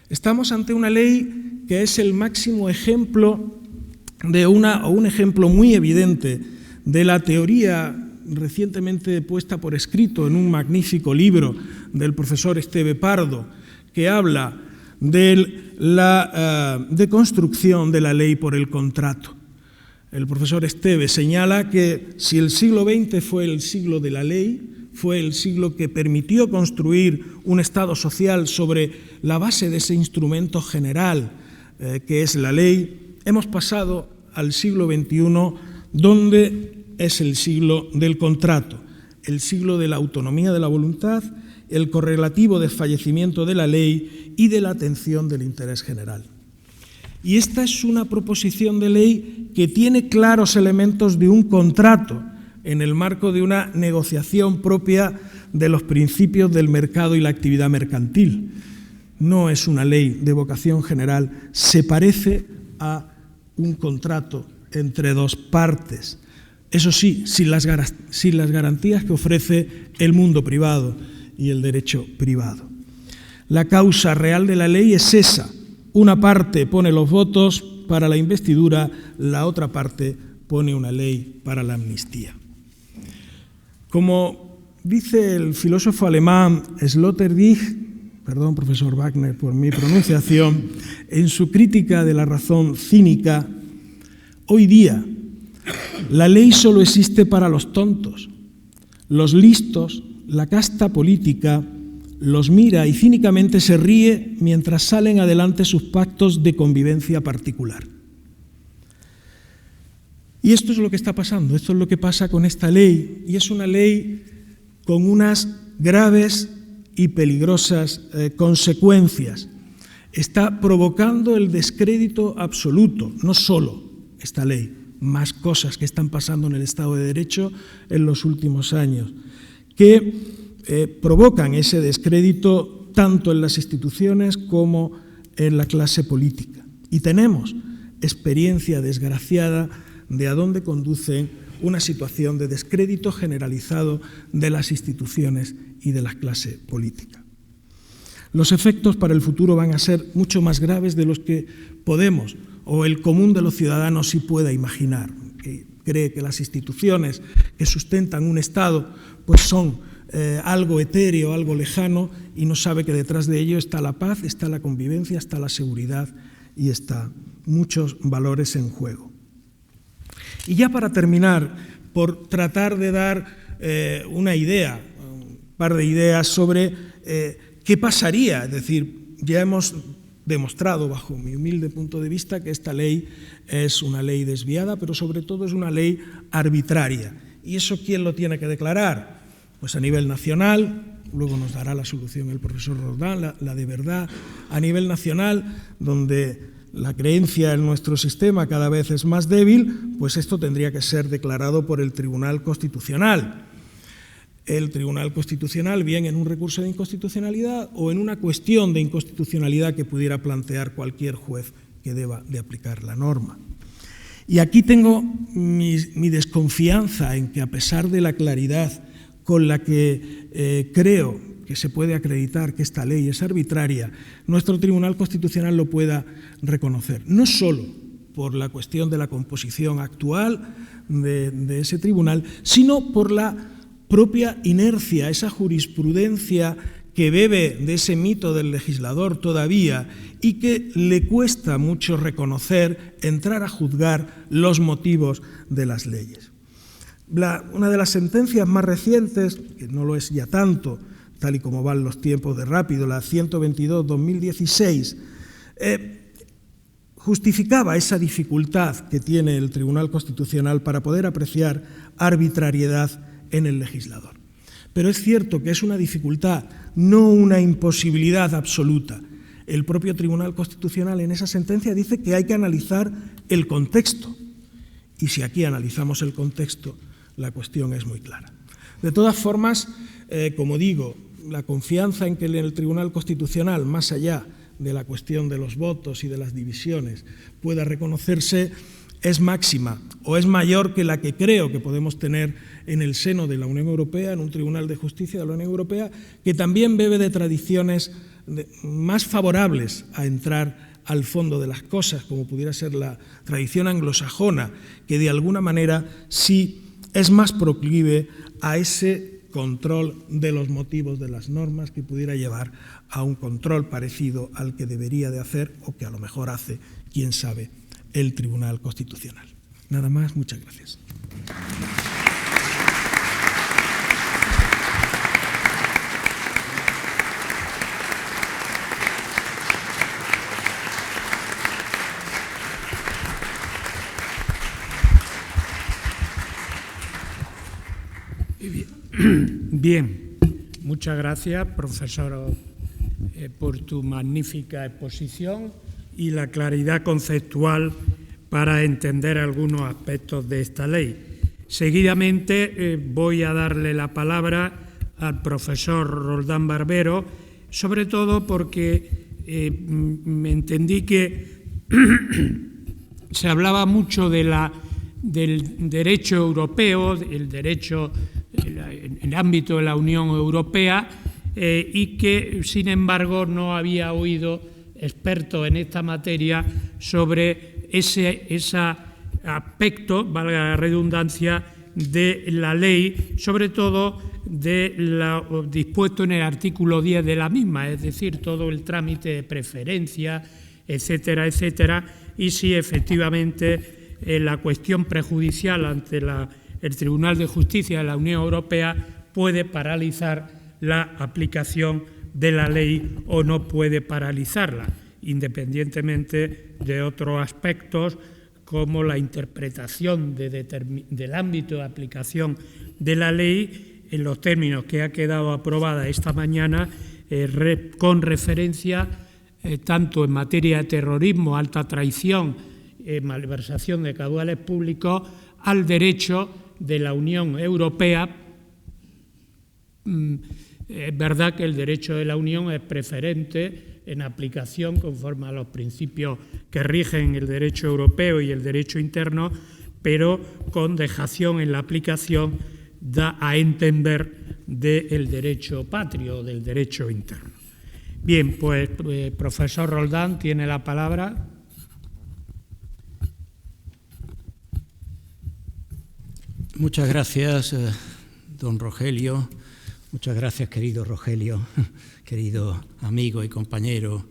Estamos ante una ley que es el máximo ejemplo un ejemplo muy evidente de la teoría recientemente puesta por escrito en un magnífico libro del profesor Esteve Pardo, que habla de la deconstrucción de la ley por el contrato. El profesor Esteve señala que si el siglo XX fue el siglo de la ley, fue el siglo que permitió construir un Estado social sobre la base de ese instrumento general que es la ley, hemos pasado al siglo XXI, donde es el siglo del contrato, el siglo de la autonomía de la voluntad, el correlativo desfallecimiento de la ley y de la atención del interés general. Y esta es una proposición de ley que tiene claros elementos de un contrato en el marco de una negociación propia de los principios del mercado y la actividad mercantil. No es una ley de vocación general, se parece a un contrato entre dos partes. Eso sí, sin las garantías que ofrece el mundo privado y el derecho privado. La causa real de la ley es esa. Una parte pone los votos para la investidura, la otra parte pone una ley para la amnistía. Como dice el filósofo alemán Sloterdijk, perdón, profesor Wagner, por mi pronunciación, en su crítica de la razón cínica, hoy día la ley solo existe para los tontos. Los listos, la casta política, los mira y cínicamente se ríe mientras salen adelante sus pactos de convivencia particular. Y esto es lo que está pasando, esto es lo que pasa con esta ley, y es una ley con unas graves y peligrosas consecuencias. Está provocando el descrédito absoluto, no solo esta ley, más cosas que están pasando en el Estado de Derecho en los últimos años, que provocan ese descrédito tanto en las instituciones como en la clase política. Y tenemos experiencia desgraciada de a dónde conduce una situación de descrédito generalizado de las instituciones y de la clase política. Los efectos para el futuro van a ser mucho más graves de los que podemos o el común de los ciudadanos sí pueda imaginar, que cree que las instituciones que sustentan un Estado pues son algo etéreo, algo lejano, y no sabe que detrás de ello está la paz, está la convivencia, está la seguridad y está muchos valores en juego. Y ya para terminar, por tratar de dar una idea, un par de ideas sobre qué pasaría, es decir, ya hemos demostrado bajo mi humilde punto de vista que esta ley es una ley desviada, pero sobre todo es una ley arbitraria. ¿Y eso quién lo tiene que declarar? Pues a nivel nacional, luego nos dará la solución el profesor Roldán, la de verdad, a nivel nacional, donde la creencia en nuestro sistema cada vez es más débil, pues esto tendría que ser declarado por el Tribunal Constitucional. El Tribunal Constitucional, bien en un recurso de inconstitucionalidad o en una cuestión de inconstitucionalidad que pudiera plantear cualquier juez que deba de aplicar la norma. Y aquí tengo mi desconfianza en que, a pesar de la claridad con la que creo que se puede acreditar que esta ley es arbitraria, nuestro Tribunal Constitucional lo pueda reconocer. No solo por la cuestión de la composición actual de ese tribunal, sino por la propia inercia, esa jurisprudencia que bebe de ese mito del legislador todavía y que le cuesta mucho reconocer, entrar a juzgar los motivos de las leyes. Una de las sentencias más recientes, que no lo es ya tanto, tal y como van los tiempos de rápido, la 122/2016, justificaba esa dificultad que tiene el Tribunal Constitucional para poder apreciar arbitrariedad en el legislador. Pero es cierto que es una dificultad, no una imposibilidad absoluta. El propio Tribunal Constitucional en esa sentencia dice que hay que analizar el contexto. Y si aquí analizamos el contexto, la cuestión es muy clara. De todas formas, como digo, la confianza en que el Tribunal Constitucional, más allá de la cuestión de los votos y de las divisiones, pueda reconocerse, es máxima o es mayor que la que creo que podemos tener en el seno de la Unión Europea, en un Tribunal de Justicia de la Unión Europea, que también bebe de tradiciones más favorables a entrar al fondo de las cosas, como pudiera ser la tradición anglosajona, que de alguna manera sí es más proclive a ese control de los motivos de las normas, que pudiera llevar a un control parecido al que debería de hacer, o que a lo mejor hace, quién sabe, el Tribunal Constitucional. Nada más, muchas gracias. Bien, muchas gracias, profesor, por tu magnífica exposición y la claridad conceptual para entender algunos aspectos de esta ley. Seguidamente voy a darle la palabra al profesor Roldán Barbero, sobre todo porque me entendí que se hablaba mucho del derecho europeo, el derecho en el ámbito de la Unión Europea, y que, sin embargo, no había oído expertos en esta materia sobre ese aspecto, valga la redundancia, de la ley, sobre todo de lo dispuesto en el artículo 10 de la misma, es decir, todo el trámite de preferencia, etcétera, etcétera, y si efectivamente la cuestión prejudicial ante el Tribunal de Justicia de la Unión Europea puede paralizar la aplicación de la ley o no puede paralizarla, independientemente de otros aspectos como la interpretación del ámbito de aplicación de la ley en los términos que ha quedado aprobada esta mañana, con referencia tanto en materia de terrorismo, alta traición, malversación de caudales públicos, al derecho de la Unión Europea. Es verdad que el derecho de la Unión es preferente en aplicación conforme a los principios que rigen el derecho europeo y el derecho interno, pero con dejación en la aplicación da a entender del derecho patrio, del derecho interno. Bien, pues profesor Roldán tiene la palabra. Muchas gracias, don Rogelio. Muchas gracias, querido Rogelio, querido amigo y compañero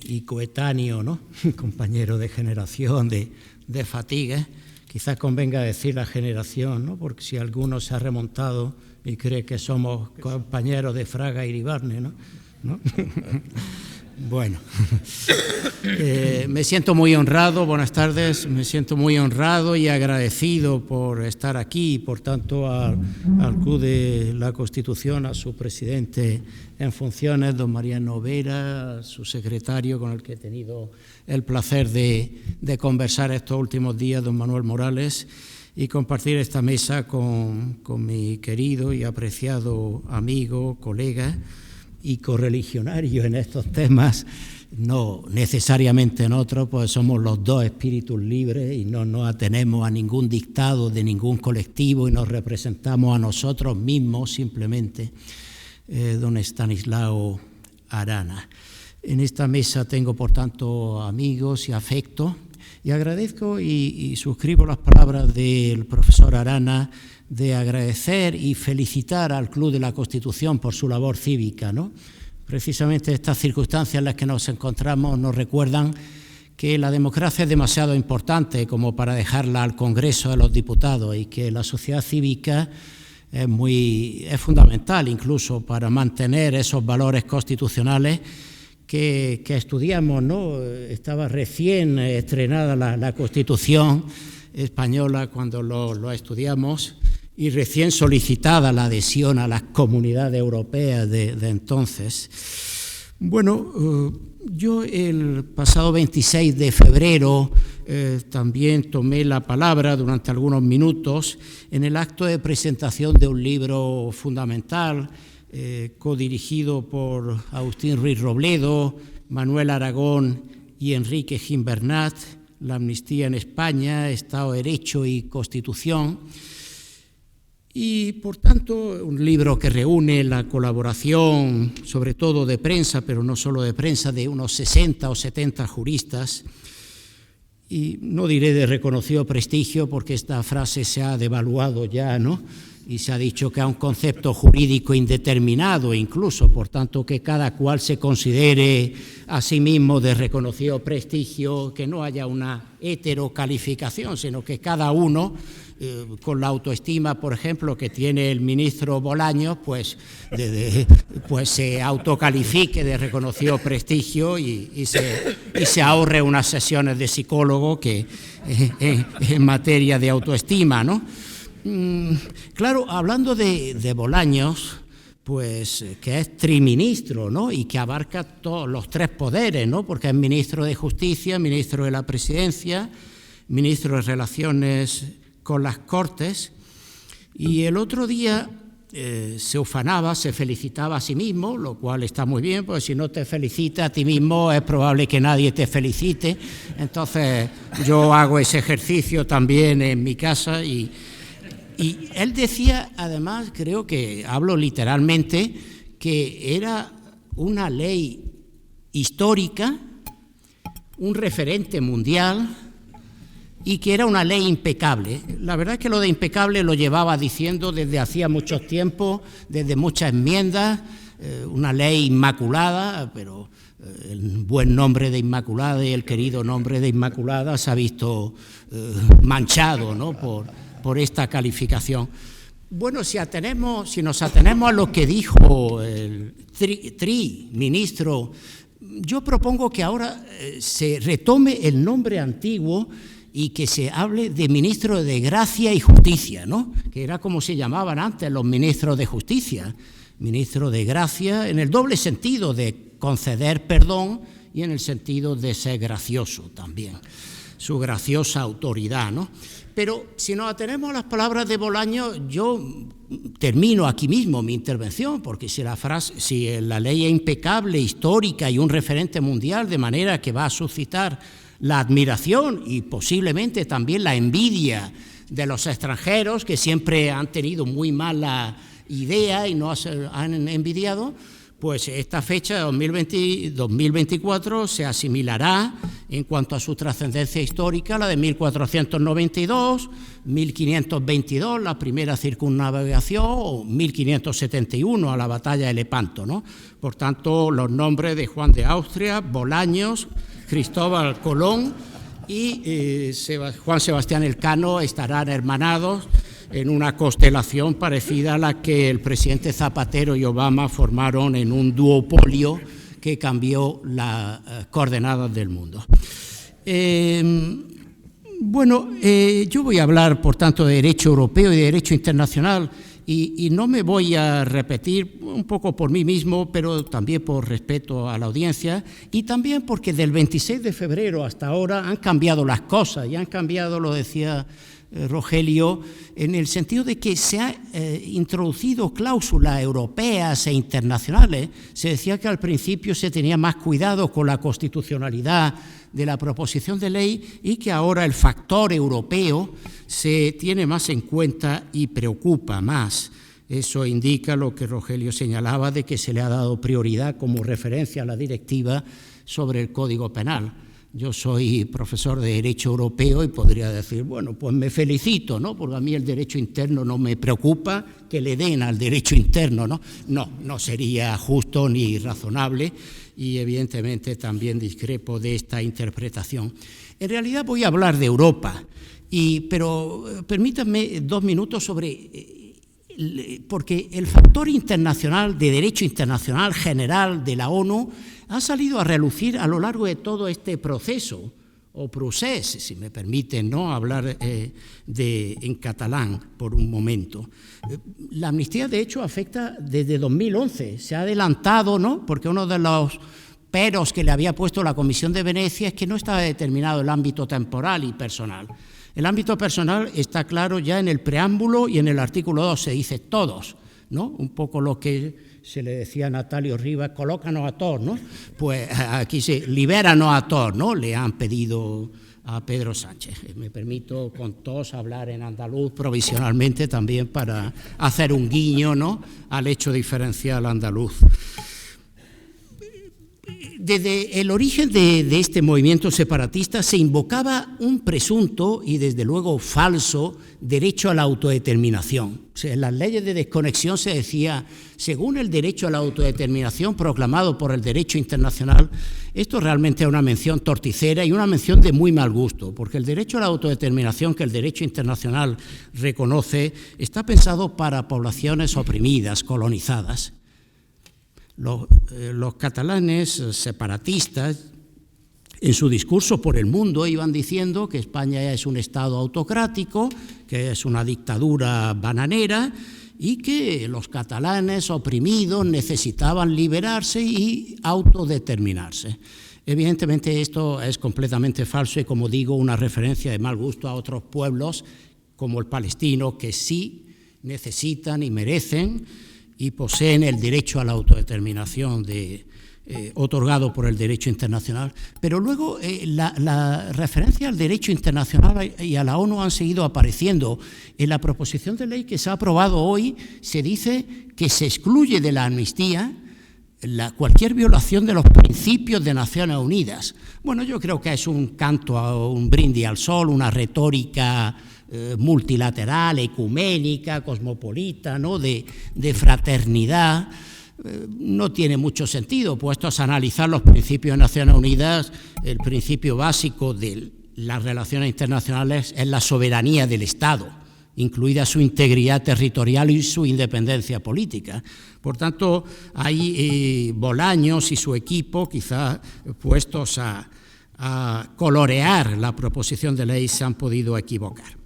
y coetáneo, ¿no? Compañero de generación, de fatiga. Quizás convenga decir la generación, ¿no? Porque si alguno se ha remontado y cree que somos compañeros de Fraga y Iribarne, ¿no? Bueno, me siento muy honrado, buenas tardes, me siento muy honrado y agradecido por estar aquí y, por tanto, al Club de la Constitución, a su presidente en funciones, don Mariano Vera, a su secretario, con el que he tenido el placer de conversar estos últimos días, don Manuel Morales, y compartir esta mesa con mi querido y apreciado amigo, colega y correligionario en estos temas, no necesariamente en otros, pues somos los dos espíritus libres y no nos atenemos a ningún dictado de ningún colectivo y nos representamos a nosotros mismos simplemente, don Estanislao Arana. En esta mesa tengo, por tanto, amigos y afecto, y agradezco y suscribo las palabras del profesor Arana de agradecer y felicitar al Club de la Constitución por su labor cívica, ¿no? Precisamente estas circunstancias en las que nos encontramos nos recuerdan que la democracia es demasiado importante como para dejarla al Congreso de los Diputados y que la sociedad cívica es fundamental incluso para mantener esos valores constitucionales que estudiamos, ¿no? Estaba recién estrenada la Constitución española cuando lo estudiamos y recién solicitada la adhesión a las comunidades europeas de entonces. Bueno, yo el pasado 26 de febrero también tomé la palabra durante algunos minutos en el acto de presentación de un libro fundamental codirigido por Agustín Ruiz Robledo, Manuel Aragón y Enrique Gimbernat, La amnistía en España, Estado de Derecho y Constitución. Y, por tanto, un libro que reúne la colaboración, sobre todo de prensa, pero no solo de prensa, de unos 60 o 70 juristas, y no diré de reconocido prestigio porque esta frase se ha devaluado ya, ¿no? Y se ha dicho que es un concepto jurídico indeterminado incluso, por tanto que cada cual se considere a sí mismo de reconocido prestigio, que no haya una heterocalificación, sino que cada uno, con la autoestima, por ejemplo, que tiene el ministro Bolaños, pues se autocalifique de reconocido prestigio y se ahorre unas sesiones de psicólogo que en materia de autoestima, ¿no? Claro, hablando de Bolaños, pues que es triministro, ¿no? Y que abarca todos los tres poderes, ¿no? Porque es ministro de Justicia, ministro de la Presidencia, ministro de Relaciones con las Cortes, y el otro día se ufanaba, se felicitaba a sí mismo, lo cual está muy bien, porque si no te felicitas a ti mismo es probable que nadie te felicite. Entonces yo hago ese ejercicio también en mi casa y él decía, además, creo que hablo literalmente, que era una ley histórica, un referente mundial y que era una ley impecable. La verdad es que lo de impecable lo llevaba diciendo desde hacía mucho tiempo, desde muchas enmiendas, una ley inmaculada, pero el buen nombre de Inmaculada y el querido nombre de Inmaculada se ha visto manchado, ¿no? por esta calificación. Bueno, si nos atenemos a lo que dijo el ministro, yo propongo que ahora se retome el nombre antiguo y que se hable de ministro de Gracia y Justicia, ¿no? Que era como se llamaban antes los ministros de Justicia. Ministro de Gracia en el doble sentido de conceder perdón y en el sentido de ser gracioso también, su graciosa autoridad, ¿no? Pero si nos atenemos a las palabras de Bolaños, yo termino aquí mismo mi intervención, porque si la ley es impecable, histórica y un referente mundial, de manera que va a suscitar la admiración y posiblemente también la envidia de los extranjeros, que siempre han tenido muy mala idea y no han envidiado, pues esta fecha de 2024 se asimilará en cuanto a su trascendencia histórica, la de 1492, 1522, la primera circunnavegación, o 1571, a la batalla de Lepanto, ¿no? Por tanto, los nombres de Juan de Austria, Bolaños, Cristóbal Colón y Juan Sebastián Elcano estarán hermanados en una constelación parecida a la que el presidente Zapatero y Obama formaron en un duopolio que cambió las coordenadas del mundo. Yo voy a hablar, por tanto, de derecho europeo y de derecho internacional y no me voy a repetir, un poco por mí mismo, pero también por respeto a la audiencia y también porque del 26 de febrero hasta ahora han cambiado las cosas y han cambiado, lo decía Rogelio, en el sentido de que se han introducido cláusulas europeas e internacionales. Se decía que al principio se tenía más cuidado con la constitucionalidad de la proposición de ley y que ahora el factor europeo se tiene más en cuenta y preocupa más. Eso indica lo que Rogelio señalaba de que se le ha dado prioridad como referencia a la directiva sobre el Código Penal. Yo soy profesor de Derecho Europeo y podría decir, bueno, pues me felicito, ¿no? Porque a mí el derecho interno no me preocupa que le den al derecho interno, ¿no? No sería justo ni razonable y evidentemente también discrepo de esta interpretación. En realidad voy a hablar de Europa, pero permítanme 2 minutos porque el factor internacional, de derecho internacional general de la ONU, ha salido a relucir a lo largo de todo este proceso, o procés, si me permiten, ¿no?, hablar en catalán por un momento. La amnistía, de hecho, afecta desde 2011, se ha adelantado, ¿no?, porque uno de los peros que le había puesto la Comisión de Venecia es que no estaba determinado el ámbito temporal y personal. El ámbito personal está claro ya en el preámbulo y en el artículo 2, se dice todos. ¿no? Un poco lo que se le decía a Natalio Rivas, colócanos a todos, ¿no? Pues aquí se libéranos a todos, ¿no? Le han pedido a Pedro Sánchez. Me permito con todos hablar en andaluz provisionalmente también para hacer un guiño, ¿no?, al hecho diferencial andaluz. Desde el origen de este movimiento separatista se invocaba un presunto y desde luego falso derecho a la autodeterminación. O sea, en las leyes de desconexión se decía, según el derecho a la autodeterminación proclamado por el derecho internacional, esto realmente es una mención torticera y una mención de muy mal gusto, porque el derecho a la autodeterminación que el derecho internacional reconoce está pensado para poblaciones oprimidas, colonizadas. Los catalanes separatistas, en su discurso por el mundo, iban diciendo que España es un Estado autocrático, que es una dictadura bananera y que los catalanes oprimidos necesitaban liberarse y autodeterminarse. Evidentemente esto es completamente falso y, como digo, una referencia de mal gusto a otros pueblos como el palestino, que sí necesitan y merecen y poseen el derecho a la autodeterminación otorgado por el derecho internacional. Pero luego la referencia al derecho internacional y a la ONU han seguido apareciendo. En la proposición de ley que se ha aprobado hoy se dice que se excluye de la amnistía cualquier violación de los principios de Naciones Unidas. Bueno, yo creo que es un canto, un brindis al sol, una retórica multilateral, ecuménica, cosmopolita, ¿no?, de fraternidad. No tiene mucho sentido, puestos a analizar los principios de Naciones Unidas. El principio básico de las relaciones internacionales es la soberanía del Estado, incluida su integridad territorial y su independencia política. Por tanto, hay Bolaños y su equipo, quizá puestos a colorear la proposición de ley, se han podido equivocar.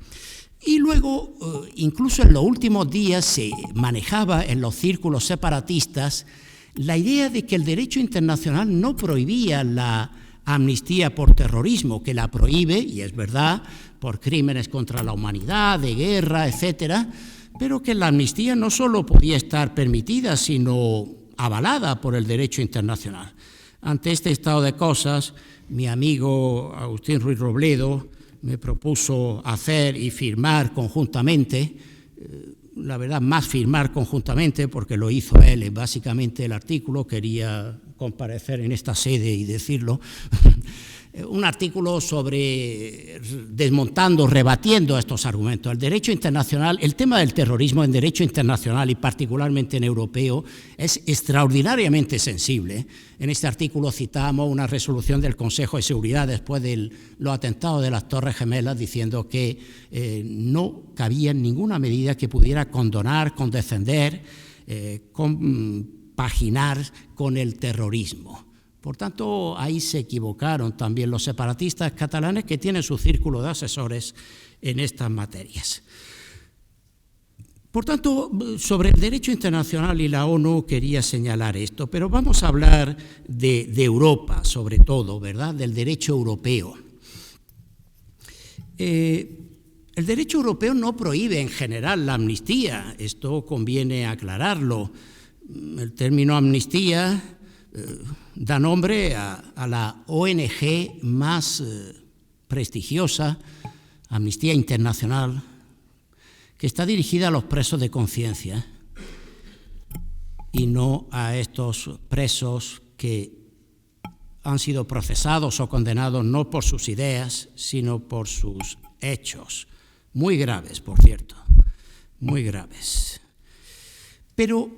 Y luego, incluso en los últimos días, se manejaba en los círculos separatistas la idea de que el derecho internacional no prohibía la amnistía por terrorismo, que la prohíbe, y es verdad, por crímenes contra la humanidad, de guerra, etcétera, pero que la amnistía no solo podía estar permitida, sino avalada por el derecho internacional. Ante este estado de cosas, mi amigo Agustín Ruiz Robledo me propuso hacer y firmar conjuntamente, la verdad más firmar conjuntamente porque lo hizo él, básicamente el artículo, quería comparecer en esta sede y decirlo, un artículo sobre desmontando, rebatiendo estos argumentos. El derecho internacional, el tema del terrorismo en derecho internacional y particularmente en europeo es extraordinariamente sensible. En este artículo citamos una resolución del Consejo de Seguridad después de los atentados de las Torres Gemelas, diciendo que no cabía ninguna medida que pudiera condonar, condescender, compaginar con el terrorismo. Por tanto, ahí se equivocaron también los separatistas catalanes, que tienen su círculo de asesores en estas materias. Por tanto, sobre el derecho internacional y la ONU quería señalar esto, pero vamos a hablar de Europa, sobre todo, ¿verdad?, del derecho europeo. El derecho europeo no prohíbe en general la amnistía, esto conviene aclararlo. El término amnistía da nombre a la ONG más prestigiosa, Amnistía Internacional, que está dirigida a los presos de conciencia y no a estos presos que han sido procesados o condenados no por sus ideas, sino por sus hechos, muy graves, por cierto, muy graves. Pero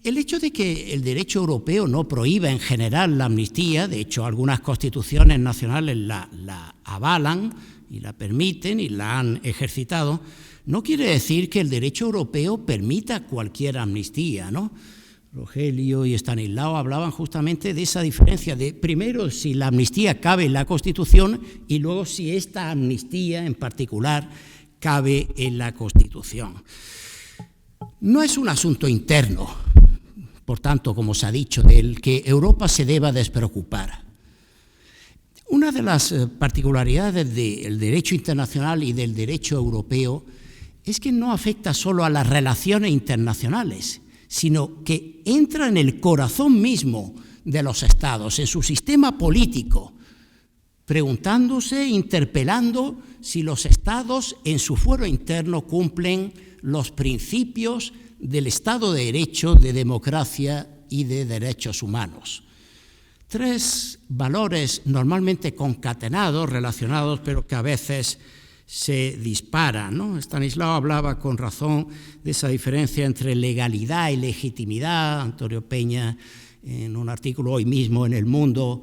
el hecho de que el derecho europeo no prohíba en general la amnistía, de hecho algunas constituciones nacionales la avalan y la permiten y la han ejercitado, no quiere decir que el derecho europeo permita cualquier amnistía, ¿no? Rogelio y Estanislao hablaban justamente de esa diferencia de, primero, si la amnistía cabe en la Constitución y luego si esta amnistía en particular cabe en la Constitución. No es un asunto interno, por tanto, como se ha dicho, del que Europa se deba despreocupar. Una de las particularidades del derecho internacional y del derecho europeo es que no afecta solo a las relaciones internacionales, sino que entra en el corazón mismo de los estados, en su sistema político, preguntándose, interpelando si los estados en su fuero interno cumplen los principios del Estado de Derecho, de democracia y de derechos humanos. 3 valores normalmente concatenados, relacionados, pero que a veces se disparan, ¿no? Stanislao hablaba con razón de esa diferencia entre legalidad y legitimidad. Antonio Peña, en un artículo hoy mismo en El Mundo,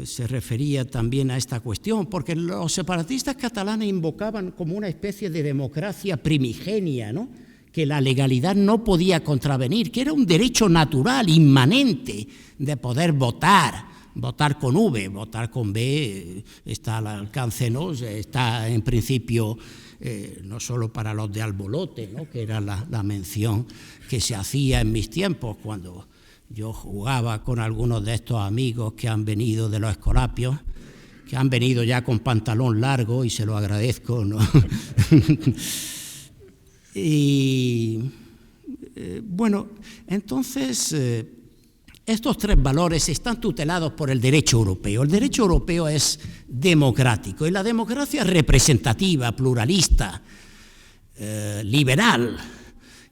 se refería también a esta cuestión, porque los separatistas catalanes invocaban como una especie de democracia primigenia, ¿no?, que la legalidad no podía contravenir, que era un derecho natural, inmanente, de poder votar con V, votar con B está al alcance, ¿no?, está en principio no solo para los de Albolote, ¿no?, que era la mención que se hacía en mis tiempos cuando yo jugaba con algunos de estos amigos que han venido de los Escolapios, que han venido ya con pantalón largo, y se lo agradezco, ¿no? Y bueno, entonces estos 3 valores están tutelados por el derecho europeo. El derecho europeo es democrático, y la democracia es representativa, pluralista, liberal,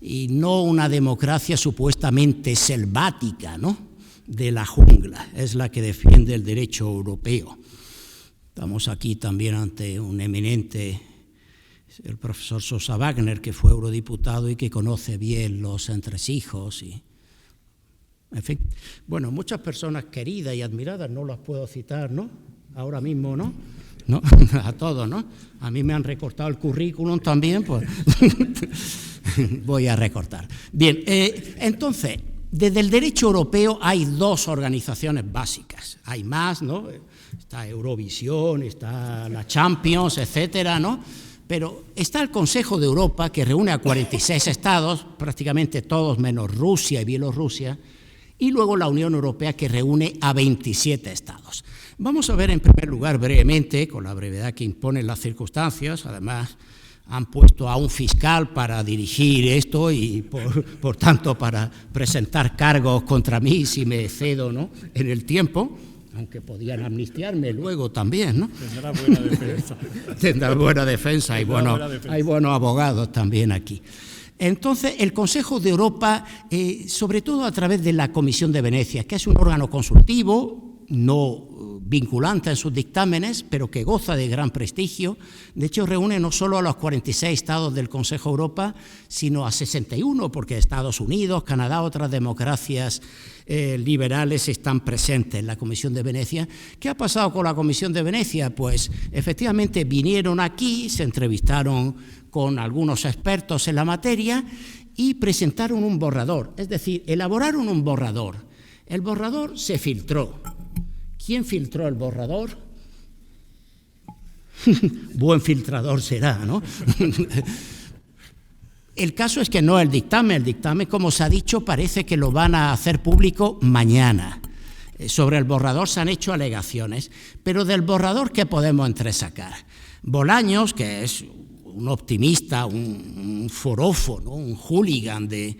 y no una democracia supuestamente selvática, ¿no?, de la jungla. Es la que defiende el derecho europeo. Estamos aquí también ante un eminente, el profesor Sosa Wagner, que fue eurodiputado y que conoce bien los entresijos. Y, en fin, bueno, muchas personas queridas y admiradas, no las puedo citar, ¿no?, ahora mismo, ¿no? ¿No? A todos, ¿no? A mí me han recortado el currículum también, pues voy a recortar. Bien, entonces, desde el derecho europeo hay 2 organizaciones básicas. Hay más, ¿no? Está Eurovisión, está la Champions, etcétera, ¿no? Pero está el Consejo de Europa, que reúne a 46 estados, prácticamente todos menos Rusia y Bielorrusia, y luego la Unión Europea, que reúne a 27 estados. Vamos a ver en primer lugar brevemente, con la brevedad que imponen las circunstancias. Además han puesto a un fiscal para dirigir esto y por tanto para presentar cargos contra mí si me excedo, ¿no?, en el tiempo, aunque podían amnistiarme luego también, ¿no? Tendrá buena defensa. Tendrá buena defensa, hay buenos abogados también aquí. Entonces, el Consejo de Europa, sobre todo a través de la Comisión de Venecia, que es un órgano consultivo, no vinculante en sus dictámenes, pero que goza de gran prestigio. De hecho, reúne no solo a los 46 estados del Consejo de Europa, sino a 61, porque Estados Unidos, Canadá, otras democracias liberales están presentes en la Comisión de Venecia. ¿Qué ha pasado con la Comisión de Venecia? Pues efectivamente vinieron aquí, se entrevistaron con algunos expertos en la materia y presentaron un borrador, es decir, elaboraron un borrador. El borrador se filtró. ¿Quién filtró el borrador? Buen filtrador será, ¿no? El caso es que no el dictamen, como se ha dicho, parece que lo van a hacer público mañana. Sobre el borrador se han hecho alegaciones, pero del borrador, ¿qué podemos entresacar? Bolaños, que es un optimista, un forofo, ¿no?, un hooligan de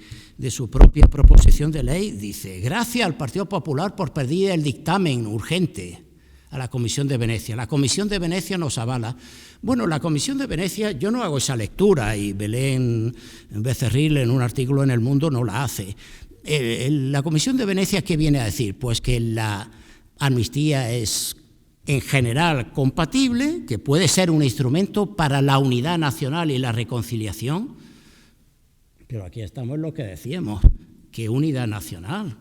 su propia proposición de ley, dice: gracias al Partido Popular por pedir el dictamen urgente a la Comisión de Venecia. La Comisión de Venecia nos avala. Bueno, la Comisión de Venecia, yo no hago esa lectura, y Belén Becerril en un artículo en El Mundo no la hace. La Comisión de Venecia, ¿qué viene a decir? Pues que la amnistía es en general compatible, que puede ser un instrumento para la unidad nacional y la reconciliación. Pero aquí estamos en lo que decíamos, ¿qué unidad nacional?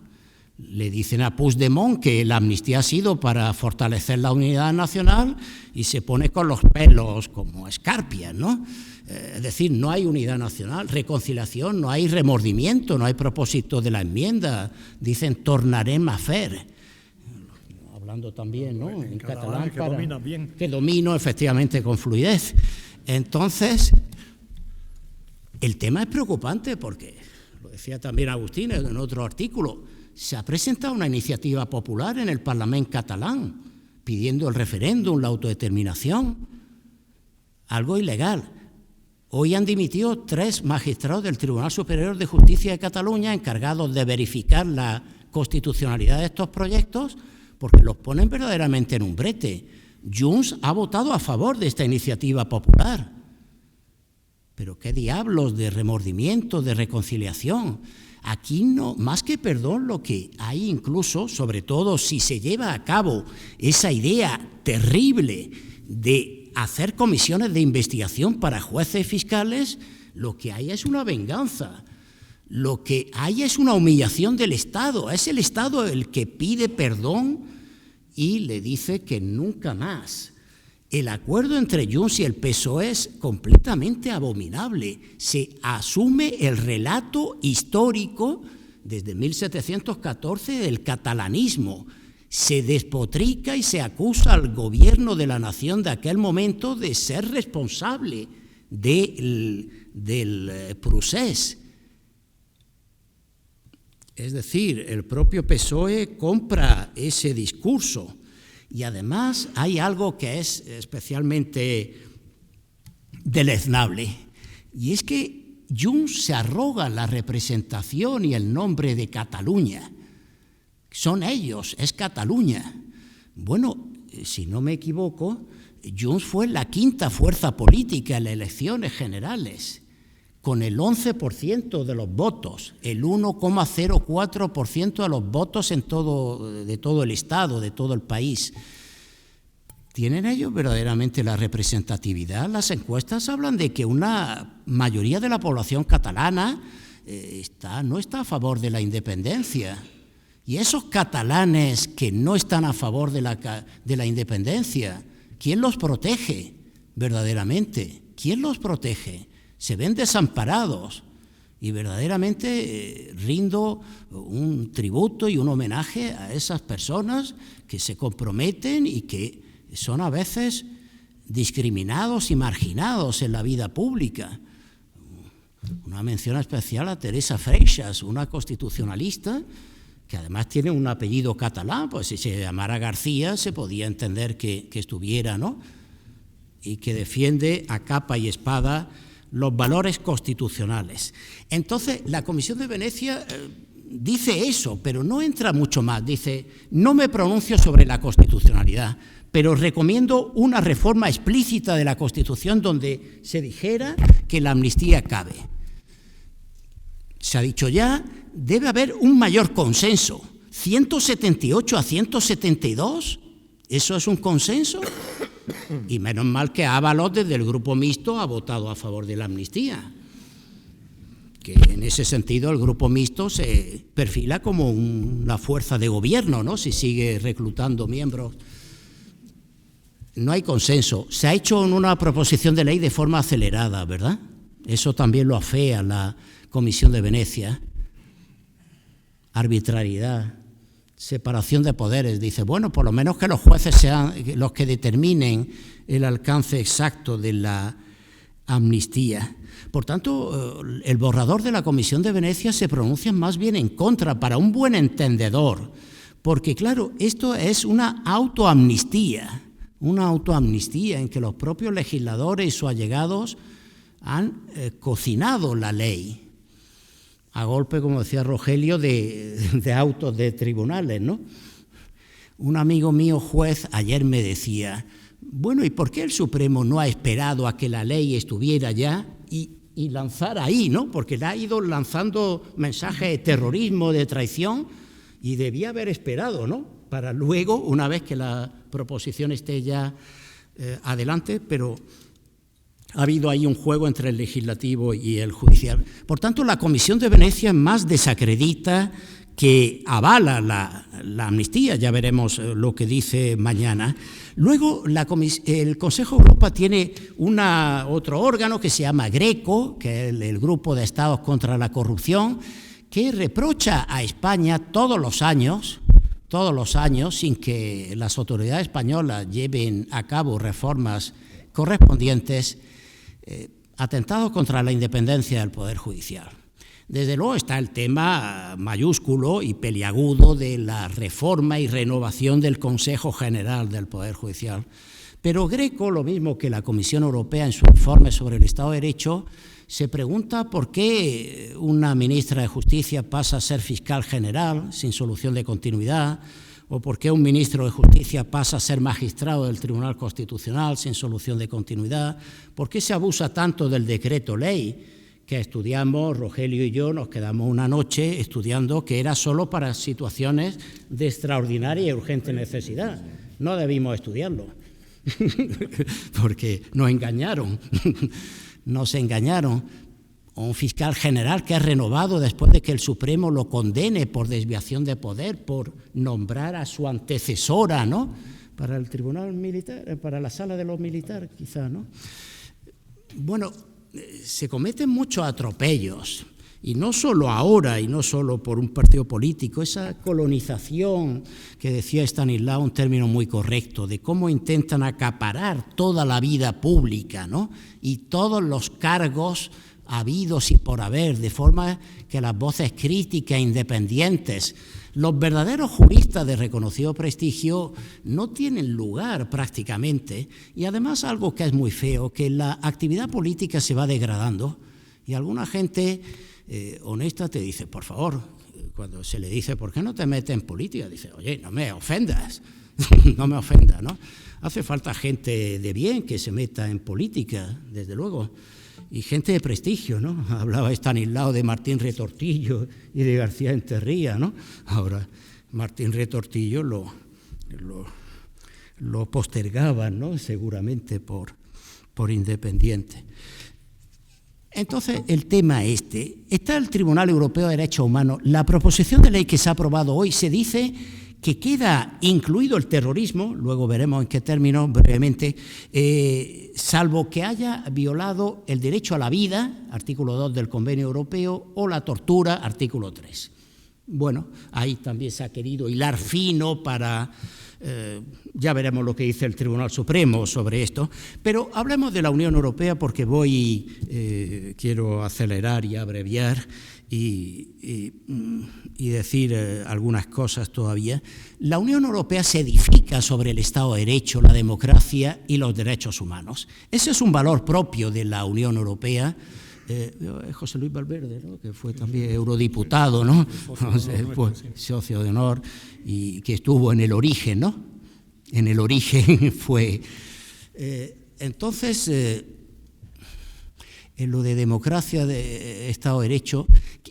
Le dicen a Puigdemont que la amnistía ha sido para fortalecer la unidad nacional y se pone con los pelos como escarpias, ¿no? Es decir, no hay unidad nacional, reconciliación, no hay remordimiento, no hay propósito de la enmienda. Dicen tornarem a fer. Hablando también, ¿no?, en catalán, que domino efectivamente con fluidez. Entonces, el tema es preocupante porque, lo decía también Agustín en otro artículo, se ha presentado una iniciativa popular en el Parlamento catalán pidiendo el referéndum, la autodeterminación, algo ilegal. Hoy han dimitido 3 magistrados del Tribunal Superior de Justicia de Cataluña encargados de verificar la constitucionalidad de estos proyectos porque los ponen verdaderamente en un brete. Junts ha votado a favor de esta iniciativa popular. Pero qué diablos de remordimiento, de reconciliación. Aquí no, más que perdón, lo que hay incluso, sobre todo si se lleva a cabo esa idea terrible de hacer comisiones de investigación para jueces y fiscales, lo que hay es una venganza. Lo que hay es una humillación del Estado. Es el Estado el que pide perdón y le dice que nunca más. El acuerdo entre Junts y el PSOE es completamente abominable. Se asume el relato histórico desde 1714 del catalanismo. Se despotrica y se acusa al gobierno de la nación de aquel momento de ser responsable del procés. Es decir, el propio PSOE compra ese discurso. Y además hay algo que es especialmente deleznable, y es que Junts se arroga la representación y el nombre de Cataluña. Son ellos, es Cataluña. Bueno, si no me equivoco, Junts fue la 5ª fuerza política en las elecciones generales, con el 11% de los votos, el 1,04% de los votos de todo el Estado, de todo el país. ¿Tienen ellos verdaderamente la representatividad? Las encuestas hablan de que una mayoría de la población catalana no está a favor de la independencia. Y esos catalanes que no están a favor de la independencia, ¿quién los protege verdaderamente? ¿Quién los protege? Se ven desamparados y verdaderamente rindo un tributo y un homenaje a esas personas que se comprometen y que son a veces discriminados y marginados en la vida pública. Una mención especial a Teresa Freixas, una constitucionalista que además tiene un apellido catalán, pues si se llamara García se podía entender que estuviera, ¿no? Y que defiende a capa y espada los valores constitucionales. Entonces, la Comisión de Venecia dice eso, pero no entra mucho más. Dice, no me pronuncio sobre la constitucionalidad, pero recomiendo una reforma explícita de la Constitución donde se dijera que la amnistía cabe. Se ha dicho ya, debe haber un mayor consenso. 178 a 172, ¿eso es un consenso? Y menos mal que Ábalos desde el Grupo Mixto ha votado a favor de la amnistía, que en ese sentido el Grupo Mixto se perfila como una fuerza de gobierno, ¿no? Si sigue reclutando miembros. No hay consenso. Se ha hecho una proposición de ley de forma acelerada, ¿verdad? Eso también lo afea la Comisión de Venecia. Arbitrariedad. Separación de poderes. Dice, bueno, por lo menos que los jueces sean los que determinen el alcance exacto de la amnistía. Por tanto, el borrador de la Comisión de Venecia se pronuncia más bien en contra, para un buen entendedor, porque claro, esto es una autoamnistía en que los propios legisladores y sus allegados han cocinado la ley. A golpe, como decía Rogelio, de autos de tribunales, ¿no? Un amigo mío, juez, ayer me decía, bueno, ¿y por qué el Supremo no ha esperado a que la ley estuviera ya y lanzar ahí, ¿no? Porque le ha ido lanzando mensajes de terrorismo, de traición, y debía haber esperado, ¿no? Para luego, una vez que la proposición esté ya adelante, pero ha habido ahí un juego entre el legislativo y el judicial. Por tanto, la Comisión de Venecia más desacredita que avala la amnistía. Ya veremos lo que dice mañana. Luego, el Consejo de Europa tiene otro órgano que se llama GRECO, que es el Grupo de Estados contra la Corrupción, que reprocha a España todos los años, sin que las autoridades españolas lleven a cabo reformas correspondientes, atentados contra la independencia del Poder Judicial. Desde luego está el tema mayúsculo y peliagudo de la reforma y renovación del Consejo General del Poder Judicial, Pero Greco, lo mismo que la Comisión Europea en su informe sobre el Estado de Derecho, se pregunta por qué una ministra de Justicia pasa a ser fiscal general sin solución de continuidad, o por qué un ministro de Justicia pasa a ser magistrado del Tribunal Constitucional sin solución de continuidad, por qué se abusa tanto del decreto ley, que estudiamos, Rogelio y yo nos quedamos una noche estudiando que era solo para situaciones de extraordinaria y urgente necesidad. No debimos estudiarlo, porque nos engañaron. Nos engañaron. Un fiscal general que es renovado después de que el Supremo lo condene por desviación de poder, por nombrar a su antecesora, ¿no? Para el tribunal militar, para la sala de los militares, quizá, ¿no? Bueno, se cometen muchos atropellos, y no solo ahora, y no solo por un partido político, esa colonización que decía Stanislao, un término muy correcto, de cómo intentan acaparar toda la vida pública, ¿no? Y todos los cargos habidos y por haber, de forma que las voces críticas e independientes, los verdaderos juristas de reconocido prestigio, no tienen lugar prácticamente. Y además algo que es muy feo, que la actividad política se va degradando y alguna gente honesta te dice, por favor, cuando se le dice, ¿por qué no te metes en política? Dice, oye, no me ofendas, no me ofendas, ¿no? Hace falta gente de bien que se meta en política, desde luego. Y gente de prestigio, ¿no? Hablaba Stanislao de Martín Retortillo y de García Enterría, ¿no? Ahora, Martín Retortillo lo postergaban, ¿no? Seguramente por independiente. Entonces, el tema está el Tribunal Europeo de Derechos Humanos. La proposición de ley que se ha aprobado hoy se dice que queda incluido el terrorismo, luego veremos en qué términos brevemente, salvo que haya violado el derecho a la vida, artículo 2 del Convenio Europeo, o la tortura, artículo 3. Bueno, ahí también se ha querido hilar fino para... ya veremos lo que dice el Tribunal Supremo sobre esto, pero hablemos de la Unión Europea porque quiero acelerar y abreviar y decir algunas cosas todavía. La Unión Europea se edifica sobre el Estado de Derecho, la democracia y los derechos humanos. Ese es un valor propio de la Unión Europea. José Luis Valverde, ¿no? Que fue también eurodiputado, ¿no? Socio de honor, y que estuvo en el origen, ¿no? En el origen fue... Entonces, en lo de democracia, de Estado de Derecho,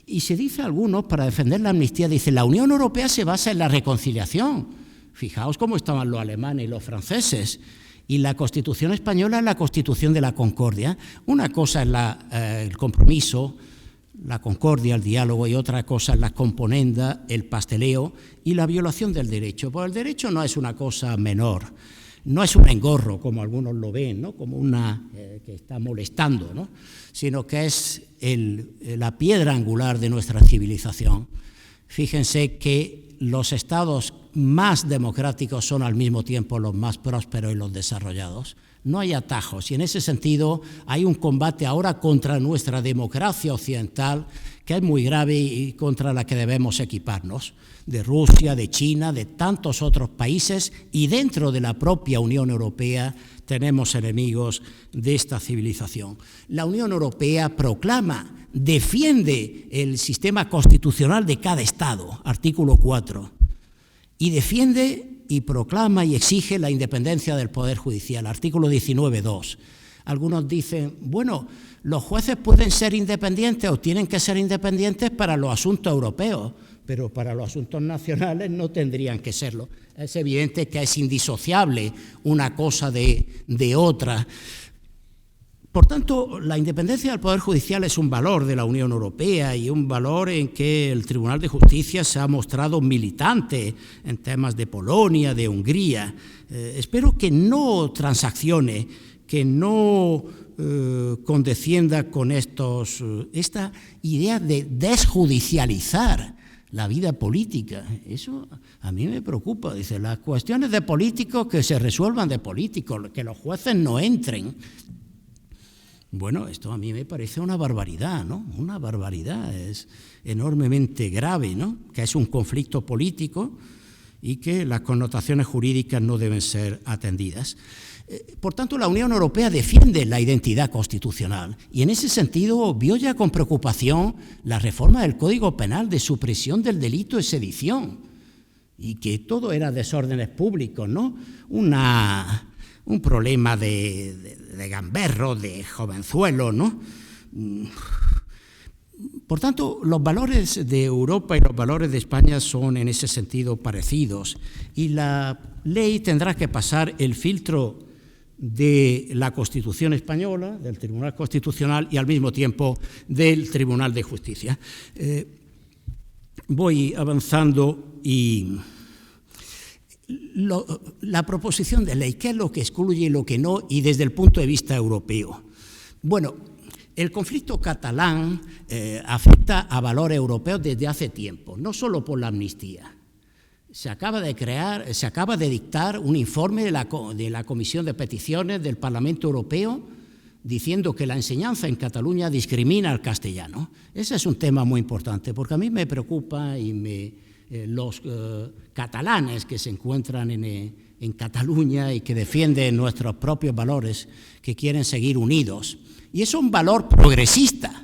y se dice algunos, para defender la amnistía, dice, la Unión Europea se basa en la reconciliación. Fijaos cómo estaban los alemanes y los franceses. Y la Constitución española es la Constitución de la concordia. Una cosa es el compromiso, la concordia, el diálogo, y otra cosa es la componenda, el pasteleo y la violación del derecho. Pues el derecho no es una cosa menor, no es un engorro, como algunos lo ven, ¿no? Como una que está molestando, ¿no? Sino que es la piedra angular de nuestra civilización. Fíjense que los estados más democráticos son al mismo tiempo los más prósperos y los desarrollados. No hay atajos y en ese sentido hay un combate ahora contra nuestra democracia occidental que es muy grave y contra la que debemos equiparnos, de Rusia, de China, de tantos otros países, y dentro de la propia Unión Europea tenemos enemigos de esta civilización. La Unión Europea proclama, defiende el sistema constitucional de cada Estado, artículo 4, y defiende y proclama y exige la independencia del Poder Judicial, artículo 19.2. Algunos dicen, bueno, los jueces pueden ser independientes o tienen que ser independientes para los asuntos europeos, pero para los asuntos nacionales no tendrían que serlo. Es evidente que es indisociable una cosa de otra. Por tanto, la independencia del Poder Judicial es un valor de la Unión Europea y un valor en que el Tribunal de Justicia se ha mostrado militante en temas de Polonia, de Hungría. Espero que no transaccione, que no condescienda con esta idea de desjudicializar la vida política. Eso a mí me preocupa. Dice, las cuestiones de políticos que se resuelvan de políticos, que los jueces no entren. Bueno, esto a mí me parece una barbaridad, ¿no? Una barbaridad, es enormemente grave, ¿no? Que es un conflicto político y que las connotaciones jurídicas no deben ser atendidas. Por tanto, la Unión Europea defiende la identidad constitucional y en ese sentido vio ya con preocupación la reforma del Código Penal de supresión del delito de sedición y que todo era desórdenes públicos, ¿no? Un problema de gamberro, de jovenzuelo, ¿no? Por tanto, los valores de Europa y los valores de España son en ese sentido parecidos y la ley tendrá que pasar el filtro de la Constitución española, del Tribunal Constitucional y al mismo tiempo del Tribunal de Justicia. Voy avanzando y la proposición de ley, ¿qué es lo que excluye y lo que no? Y desde el punto de vista europeo. Bueno, el conflicto catalán afecta a valores europeos desde hace tiempo, no solo por la amnistía. Se acaba de dictar un informe de la Comisión de Peticiones del Parlamento Europeo diciendo que la enseñanza en Cataluña discrimina al castellano. Ese es un tema muy importante porque a mí me preocupa y los catalanes que se encuentran en Cataluña y que defienden nuestros propios valores, que quieren seguir unidos. Y es un valor progresista.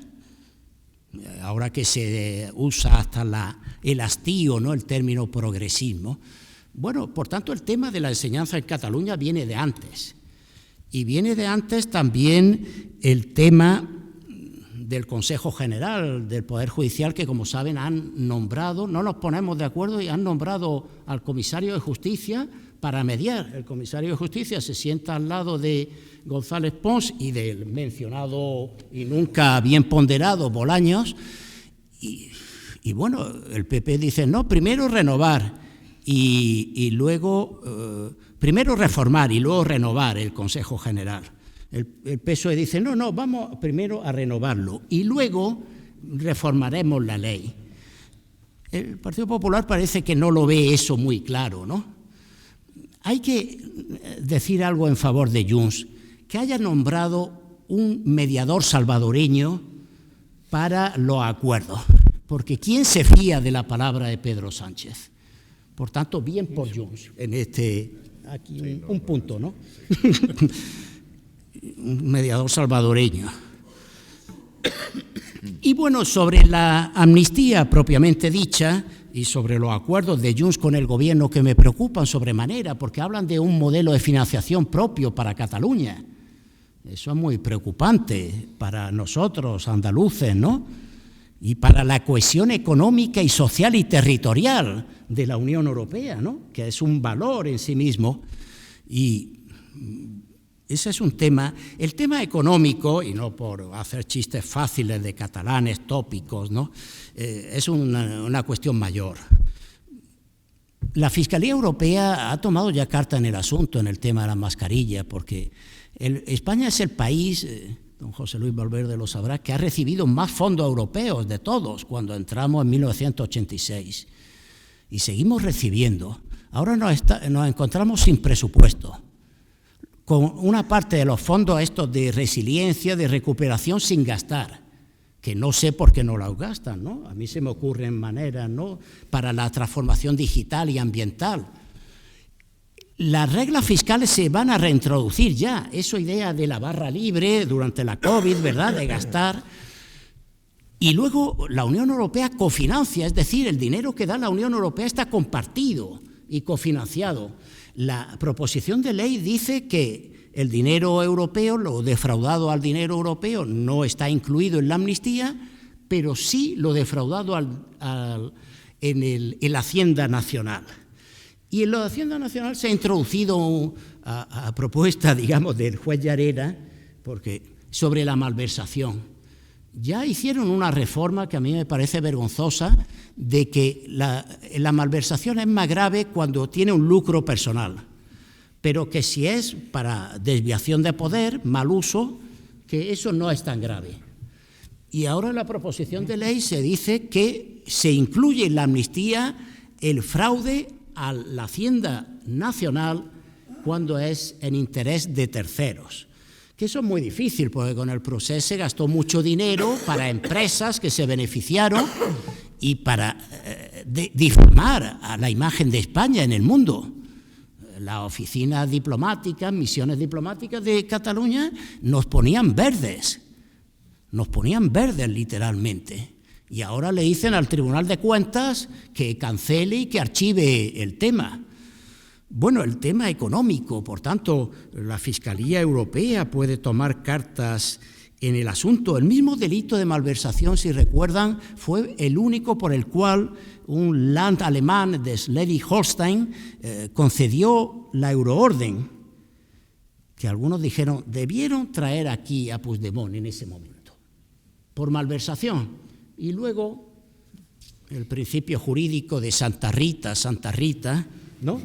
Ahora que se usa hasta el hastío, ¿no?, el término progresismo. Bueno, por tanto, el tema de la enseñanza en Cataluña viene de antes. Y viene de antes también el tema del Consejo General del Poder Judicial, que, como saben, han nombrado, no nos ponemos de acuerdo, y han nombrado al comisario de Justicia para mediar. El comisario de Justicia se sienta al lado de González Pons y del mencionado y nunca bien ponderado Bolaños, y bueno, el PP dice, no, primero renovar y luego, primero reformar y luego renovar el Consejo General. El PSOE dice, no, vamos primero a renovarlo y luego reformaremos la ley. El Partido Popular parece que no lo ve eso muy claro, ¿no? Hay que decir algo en favor de Junts, que haya nombrado un mediador salvadoreño para los acuerdos, porque ¿quién se fía de la palabra de Pedro Sánchez? Por tanto, bien por Junts, en aquí un punto, ¿no? Un mediador salvadoreño. Y bueno, sobre la amnistía propiamente dicha y sobre los acuerdos de Junts con el gobierno, que me preocupan sobremanera porque hablan de un modelo de financiación propio para Cataluña. Eso es muy preocupante para nosotros, andaluces, ¿no? Y para la cohesión económica y social y territorial de la Unión Europea, ¿no?, que es un valor en sí mismo. Y ese es un tema. El tema económico, y no por hacer chistes fáciles de catalanes tópicos, ¿no?, es una cuestión mayor. La Fiscalía Europea ha tomado ya carta en el asunto en el tema de la mascarilla, porque España es el país, don José Luis Valverde lo sabrá, que ha recibido más fondos europeos de todos cuando entramos en 1986. Y seguimos recibiendo. Ahora nos encontramos sin presupuesto, con una parte de los fondos estos de resiliencia, de recuperación sin gastar, que no sé por qué no los gastan, ¿no? A mí se me ocurren maneras, ¿no?, para la transformación digital y ambiental. Las reglas fiscales se van a reintroducir ya, esa idea de la barra libre durante la COVID, ¿verdad?, de gastar. Y luego la Unión Europea cofinancia, es decir, el dinero que da la Unión Europea está compartido y cofinanciado. La proposición de ley dice que el dinero europeo, lo defraudado al dinero europeo, no está incluido en la amnistía, pero sí lo defraudado en la Hacienda Nacional. Y en la Hacienda Nacional se ha introducido a propuesta, digamos, del juez Llarena, sobre la malversación. Ya hicieron una reforma que a mí me parece vergonzosa, de que la malversación es más grave cuando tiene un lucro personal, pero que si es para desviación de poder, mal uso, que eso no es tan grave. Y ahora en la proposición de ley se dice que se incluye en la amnistía el fraude a la Hacienda Nacional cuando es en interés de terceros. Que eso es muy difícil, porque con el proceso se gastó mucho dinero para empresas que se beneficiaron y para difamar a la imagen de España en el mundo. Las oficinas diplomáticas, misiones diplomáticas de Cataluña nos ponían verdes literalmente. Y ahora le dicen al Tribunal de Cuentas que cancele y que archive el tema. Bueno, el tema económico, por tanto, la Fiscalía Europea puede tomar cartas en el asunto. El mismo delito de malversación, si recuerdan, fue el único por el cual un Land alemán de Schleswig-Holstein concedió la euroorden, que algunos dijeron, debieron traer aquí a Puigdemont en ese momento, por malversación. Y luego el principio jurídico de Santa Rita, ¿no?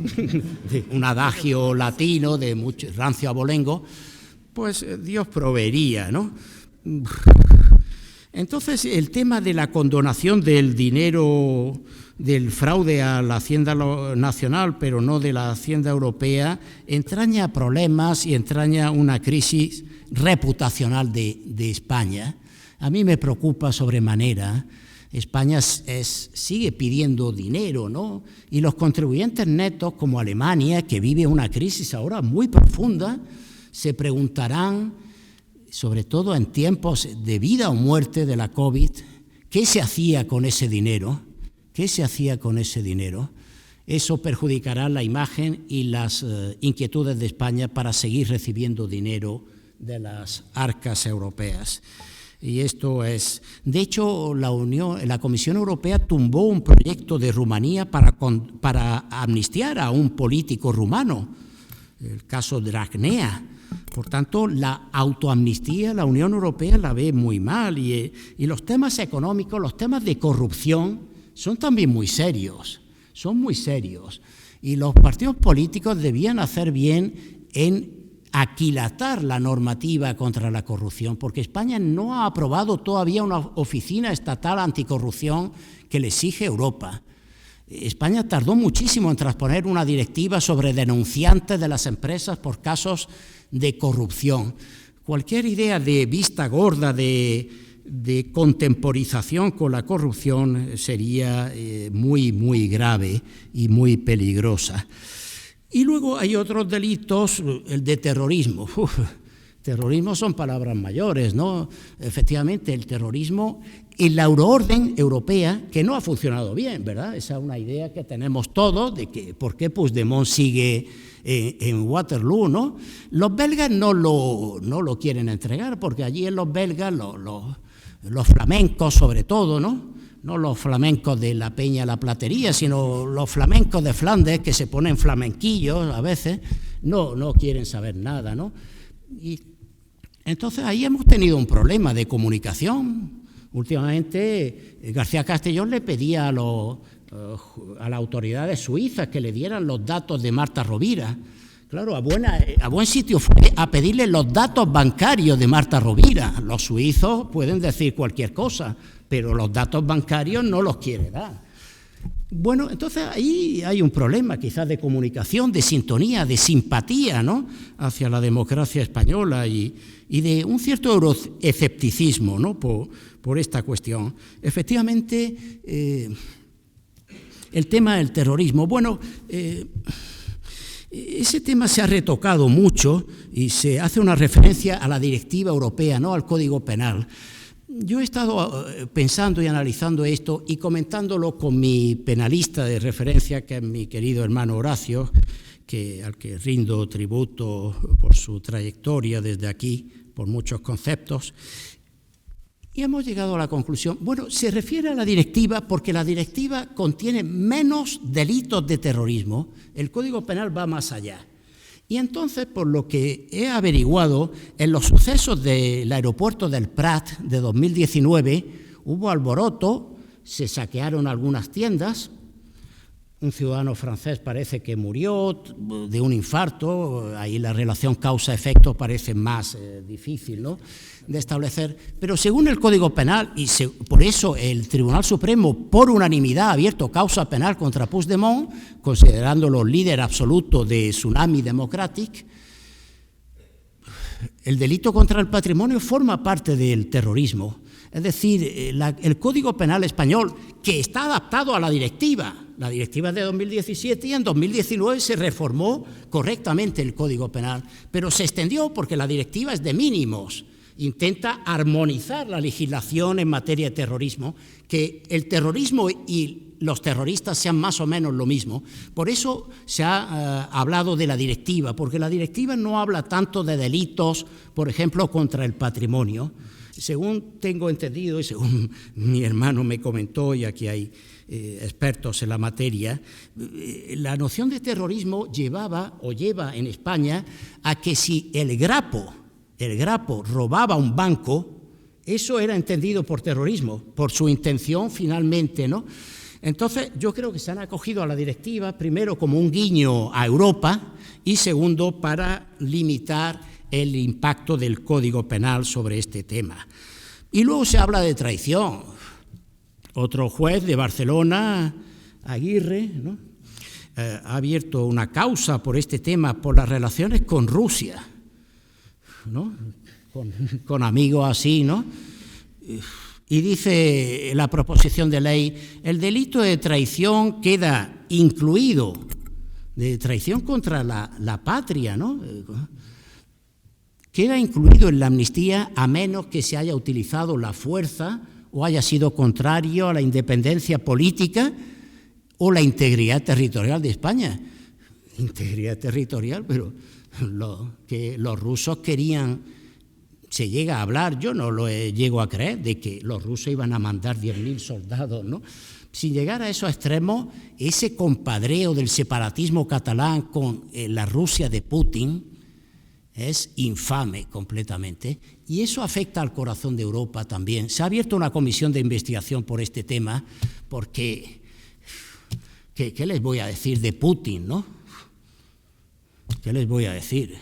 De un adagio latino de mucho rancio abolengo, pues Dios proveería, ¿no? Entonces, el tema de la condonación del dinero del fraude a la Hacienda nacional, pero no de la Hacienda europea, entraña problemas y entraña una crisis reputacional de España. A mí me preocupa sobremanera. España sigue pidiendo dinero, ¿no? Y los contribuyentes netos, como Alemania, que vive una crisis ahora muy profunda, se preguntarán, sobre todo en tiempos de vida o muerte de la COVID, ¿qué se hacía con ese dinero? ¿Qué se hacía con ese dinero? Eso perjudicará la imagen y las inquietudes de España para seguir recibiendo dinero de las arcas europeas. Y esto es... De hecho, la Comisión Europea tumbó un proyecto de Rumanía para amnistiar a un político rumano, el caso Dragnea. Por tanto, la autoamnistía, la Unión Europea la ve muy mal y los temas económicos, los temas de corrupción son también muy serios, y los partidos políticos debían hacer bien en aquilatar la normativa contra la corrupción, porque España no ha aprobado todavía una oficina estatal anticorrupción que le exige Europa. España tardó muchísimo en transponer una directiva sobre denunciantes de las empresas por casos de corrupción. Cualquier idea de vista gorda de contemporización con la corrupción sería muy, muy grave y muy peligrosa. Y luego hay otros delitos, el de terrorismo. Terrorismo son palabras mayores, ¿no? Efectivamente, el terrorismo en la euroorden europea, que no ha funcionado bien, ¿verdad? Esa es una idea que tenemos todos de que por qué Puigdemont sigue en Waterloo, ¿no? Los belgas no lo quieren entregar, porque allí en los belgas, los flamencos sobre todo, ¿no? No los flamencos de la Peña La Platería, sino los flamencos de Flandes, que se ponen flamenquillos a veces, no quieren saber nada, ¿no? Y entonces ahí hemos tenido un problema de comunicación. Últimamente García Castellón le pedía a las autoridades suizas que le dieran los datos de Marta Rovira. Claro, a buen sitio fue a pedirle los datos bancarios de Marta Rovira. Los suizos pueden decir cualquier cosa, pero los datos bancarios no los quiere dar. Bueno, entonces ahí hay un problema quizás de comunicación, de sintonía, de simpatía, ¿no?, hacia la democracia española y de un cierto euroescepticismo, ¿no?, por esta cuestión. Efectivamente, el tema del terrorismo, bueno, ese tema se ha retocado mucho y se hace una referencia a la directiva europea, no al Código Penal. Yo he estado pensando y analizando esto y comentándolo con mi penalista de referencia, que es mi querido hermano Horacio, al que rindo tributo por su trayectoria desde aquí, por muchos conceptos. Y hemos llegado a la conclusión, bueno, se refiere a la directiva porque la directiva contiene menos delitos de terrorismo. El Código Penal va más allá. Y entonces, por lo que he averiguado, en los sucesos del aeropuerto del Prat de 2019 hubo alboroto, se saquearon algunas tiendas, un ciudadano francés parece que murió de un infarto, ahí la relación causa-efecto parece más difícil, ¿no?, de establecer, pero según el Código Penal, y por eso el Tribunal Supremo por unanimidad ha abierto causa penal contra Puigdemont, considerándolo líder absoluto de Tsunami Democratic, el delito contra el patrimonio forma parte del terrorismo. Es decir, el Código Penal español, que está adaptado a la directiva es de 2017 y en 2019 se reformó correctamente el Código Penal, pero se extendió porque la directiva es de mínimos. Intenta armonizar la legislación en materia de terrorismo, que el terrorismo y los terroristas sean más o menos lo mismo. Por eso se ha hablado de la directiva, porque la directiva no habla tanto de delitos, por ejemplo, contra el patrimonio. Según tengo entendido y según mi hermano me comentó, y aquí hay expertos en la materia, la noción de terrorismo lleva en España a que si el grapo robaba un banco, eso era entendido por terrorismo, por su intención finalmente, ¿no? Entonces, yo creo que se han acogido a la directiva, primero como un guiño a Europa y segundo para limitar el impacto del Código Penal sobre este tema. Y luego se habla de traición. Otro juez de Barcelona, Aguirre, ¿no? Ha abierto una causa por este tema, por las relaciones con Rusia, ¿no? Con amigos así, ¿no? Y dice la proposición de ley, el delito de traición queda incluido, de traición contra la patria, ¿no? Queda incluido en la amnistía a menos que se haya utilizado la fuerza o haya sido contrario a la independencia política o la integridad territorial de España. Integridad territorial, pero que los rusos querían, se llega a hablar, yo no lo llego a creer, de que los rusos iban a mandar 10.000 soldados, ¿no? Sin llegar a esos extremos, ese compadreo del separatismo catalán con la Rusia de Putin es infame completamente, y eso afecta al corazón de Europa también. Se ha abierto una comisión de investigación por este tema, porque, ¿qué les voy a decir de Putin, no? ¿Qué les voy a decir?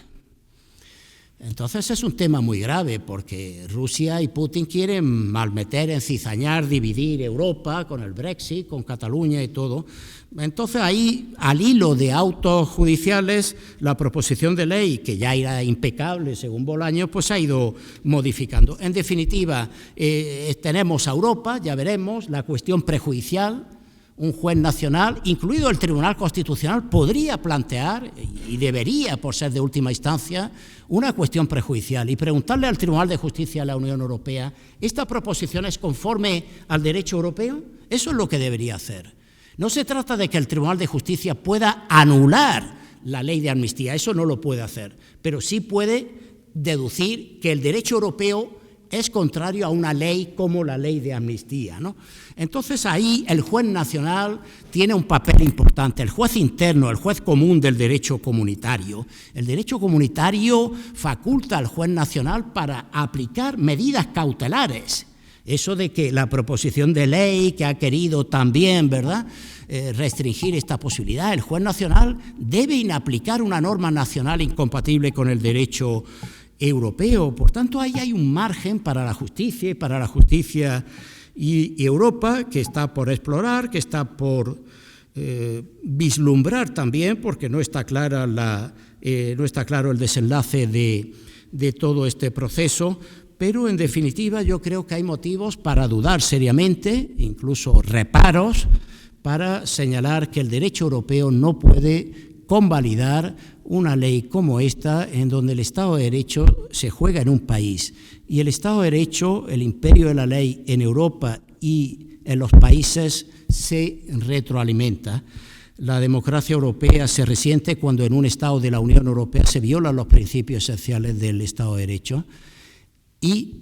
Entonces es un tema muy grave, porque Rusia y Putin quieren malmeter, encizañar, dividir Europa con el Brexit, con Cataluña y todo. Entonces ahí, al hilo de autos judiciales, la proposición de ley, que ya era impecable según Bolaños, pues se ha ido modificando. En definitiva, tenemos a Europa, ya veremos, la cuestión prejudicial. Un juez nacional, incluido el Tribunal Constitucional, podría plantear, y debería, por ser de última instancia, una cuestión prejudicial y preguntarle al Tribunal de Justicia de la Unión Europea, ¿esta proposición es conforme al derecho europeo? Eso es lo que debería hacer. No se trata de que el Tribunal de Justicia pueda anular la ley de amnistía, eso no lo puede hacer, pero sí puede deducir que el derecho europeo es contrario a una ley como la ley de amnistía, ¿no? Entonces ahí el juez nacional tiene un papel importante, el juez interno, el juez común del derecho comunitario. El derecho comunitario faculta al juez nacional para aplicar medidas cautelares. Eso de que la proposición de ley que ha querido también, ¿verdad?, restringir esta posibilidad, el juez nacional debe inaplicar una norma nacional incompatible con el derecho europeo. Por tanto, ahí hay un margen para la justicia y para la justicia y Europa que está por explorar, que está por vislumbrar también, porque no está claro el desenlace de todo este proceso, pero en definitiva yo creo que hay motivos para dudar seriamente, incluso reparos, para señalar que el derecho europeo no puede convalidar una ley como esta, en donde el Estado de Derecho se juega en un país. Y el Estado de Derecho, el imperio de la ley en Europa y en los países se retroalimenta. La democracia europea se resiente cuando en un Estado de la Unión Europea se violan los principios esenciales del Estado de Derecho, y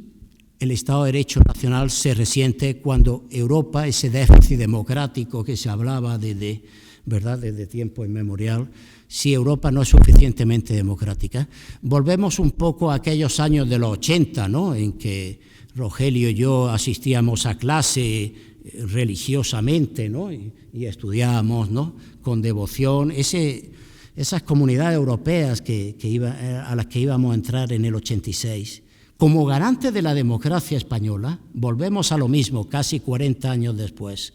el Estado de Derecho nacional se resiente cuando Europa, ese déficit democrático que se hablaba desde tiempo inmemorial, si Europa no es suficientemente democrática. Volvemos un poco a aquellos años de los 80, ¿no?, en que Rogelio y yo asistíamos a clase religiosamente, ¿no?, y estudiábamos, ¿no?, con devoción. Esas comunidades europeas a las que íbamos a entrar en el 86. Como garante de la democracia española, volvemos a lo mismo casi 40 años después.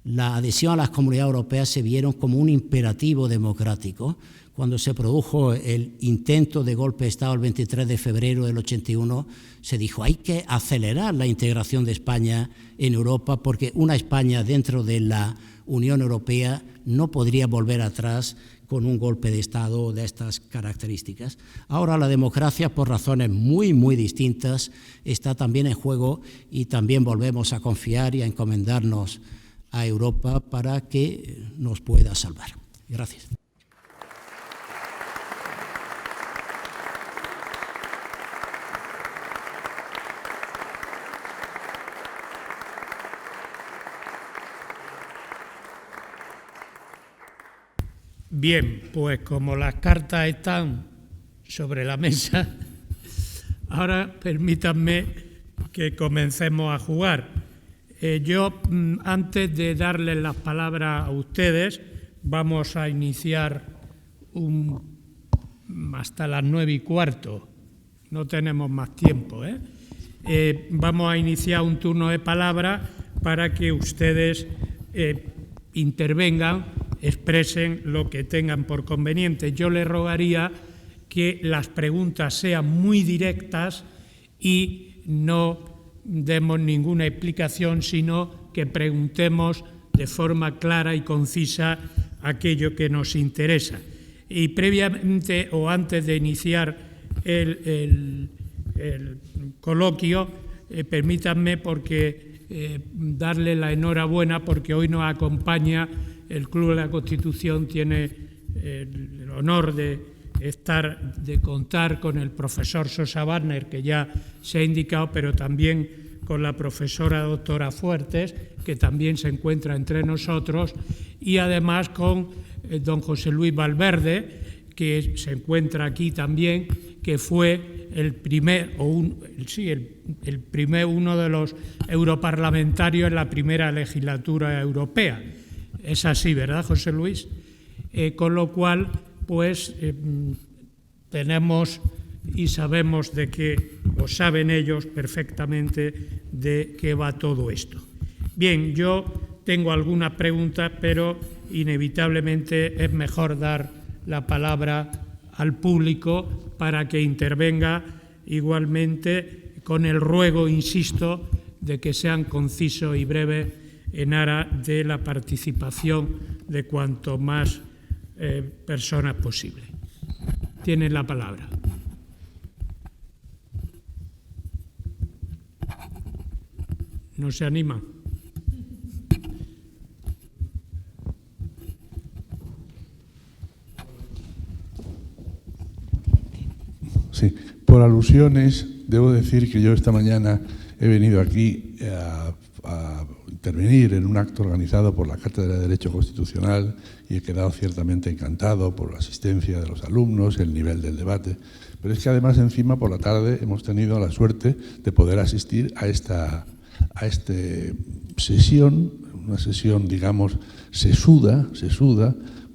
la adhesión a las comunidades europeas se vieron como un imperativo democrático. Cuando se produjo el intento de golpe de Estado el 23 de febrero del 81, se dijo hay que acelerar la integración de España en Europa porque una España dentro de la Unión Europea no podría volver atrás con un golpe de Estado de estas características. Ahora la democracia, por razones muy, muy distintas, está también en juego y también volvemos a confiar y a encomendarnos a Europa para que nos pueda salvar. Gracias. Bien, pues como las cartas están sobre la mesa, ahora permítanme que comencemos a jugar. Yo, antes de darles las palabras a ustedes, vamos a iniciar hasta las 9:15. No tenemos más tiempo, vamos a iniciar un turno de palabras para que ustedes intervengan, expresen lo que tengan por conveniente. Yo les rogaría que las preguntas sean muy directas y no demos ninguna explicación, sino que preguntemos de forma clara y concisa aquello que nos interesa. Y previamente o antes de iniciar el coloquio, permítanme darle la enhorabuena porque hoy nos acompaña el Club de la Constitución, tiene el honor de contar con el profesor Sosa Wagner, que ya se ha indicado, pero también con la profesora doctora Fuertes, que también se encuentra entre nosotros, y además con don José Luis Valverde, que se encuentra aquí también, que fue uno de los europarlamentarios en la primera legislatura europea. Es así, ¿verdad, José Luis? Con lo cual, pues, tenemos y sabemos saben ellos perfectamente de qué va todo esto. Bien, yo tengo algunas preguntas, pero inevitablemente es mejor dar la palabra al público para que intervenga igualmente, con el ruego, insisto, de que sean concisos y breves en aras de la participación de cuanto más personas posible. Tienen la palabra. ¿No se anima? Sí, por alusiones, debo decir que yo esta mañana he venido aquí a intervenir en un acto organizado por la Cátedra de Derecho Constitucional y he quedado ciertamente encantado por la asistencia de los alumnos, el nivel del debate. Pero es que además encima por la tarde hemos tenido la suerte de poder asistir a esta sesión, una sesión, digamos, sesuda,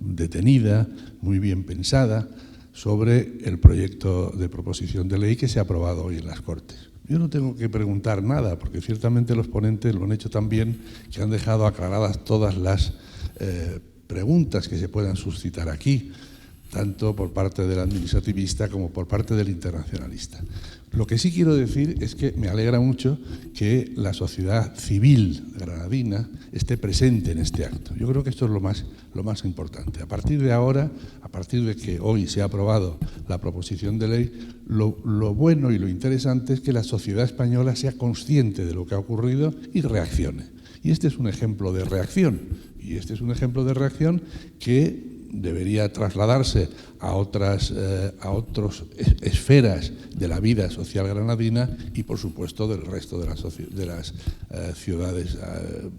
detenida, muy bien pensada, sobre el proyecto de proposición de ley que se ha aprobado hoy en las Cortes. Yo no tengo que preguntar nada, porque ciertamente los ponentes lo han hecho tan bien que han dejado aclaradas todas las preguntas que se puedan suscitar aquí, tanto por parte del administrativista como por parte del internacionalista. Lo que sí quiero decir es que me alegra mucho que la sociedad civil granadina esté presente en este acto. Yo creo que esto es lo más importante. A partir de ahora, a partir de que hoy se ha aprobado la proposición de ley, lo bueno y lo interesante es que la sociedad española sea consciente de lo que ha ocurrido y reaccione. Y este es un ejemplo de reacción. Y este es un ejemplo de reacción que debería trasladarse a otras esferas de la vida social granadina y, por supuesto, del resto de las ciudades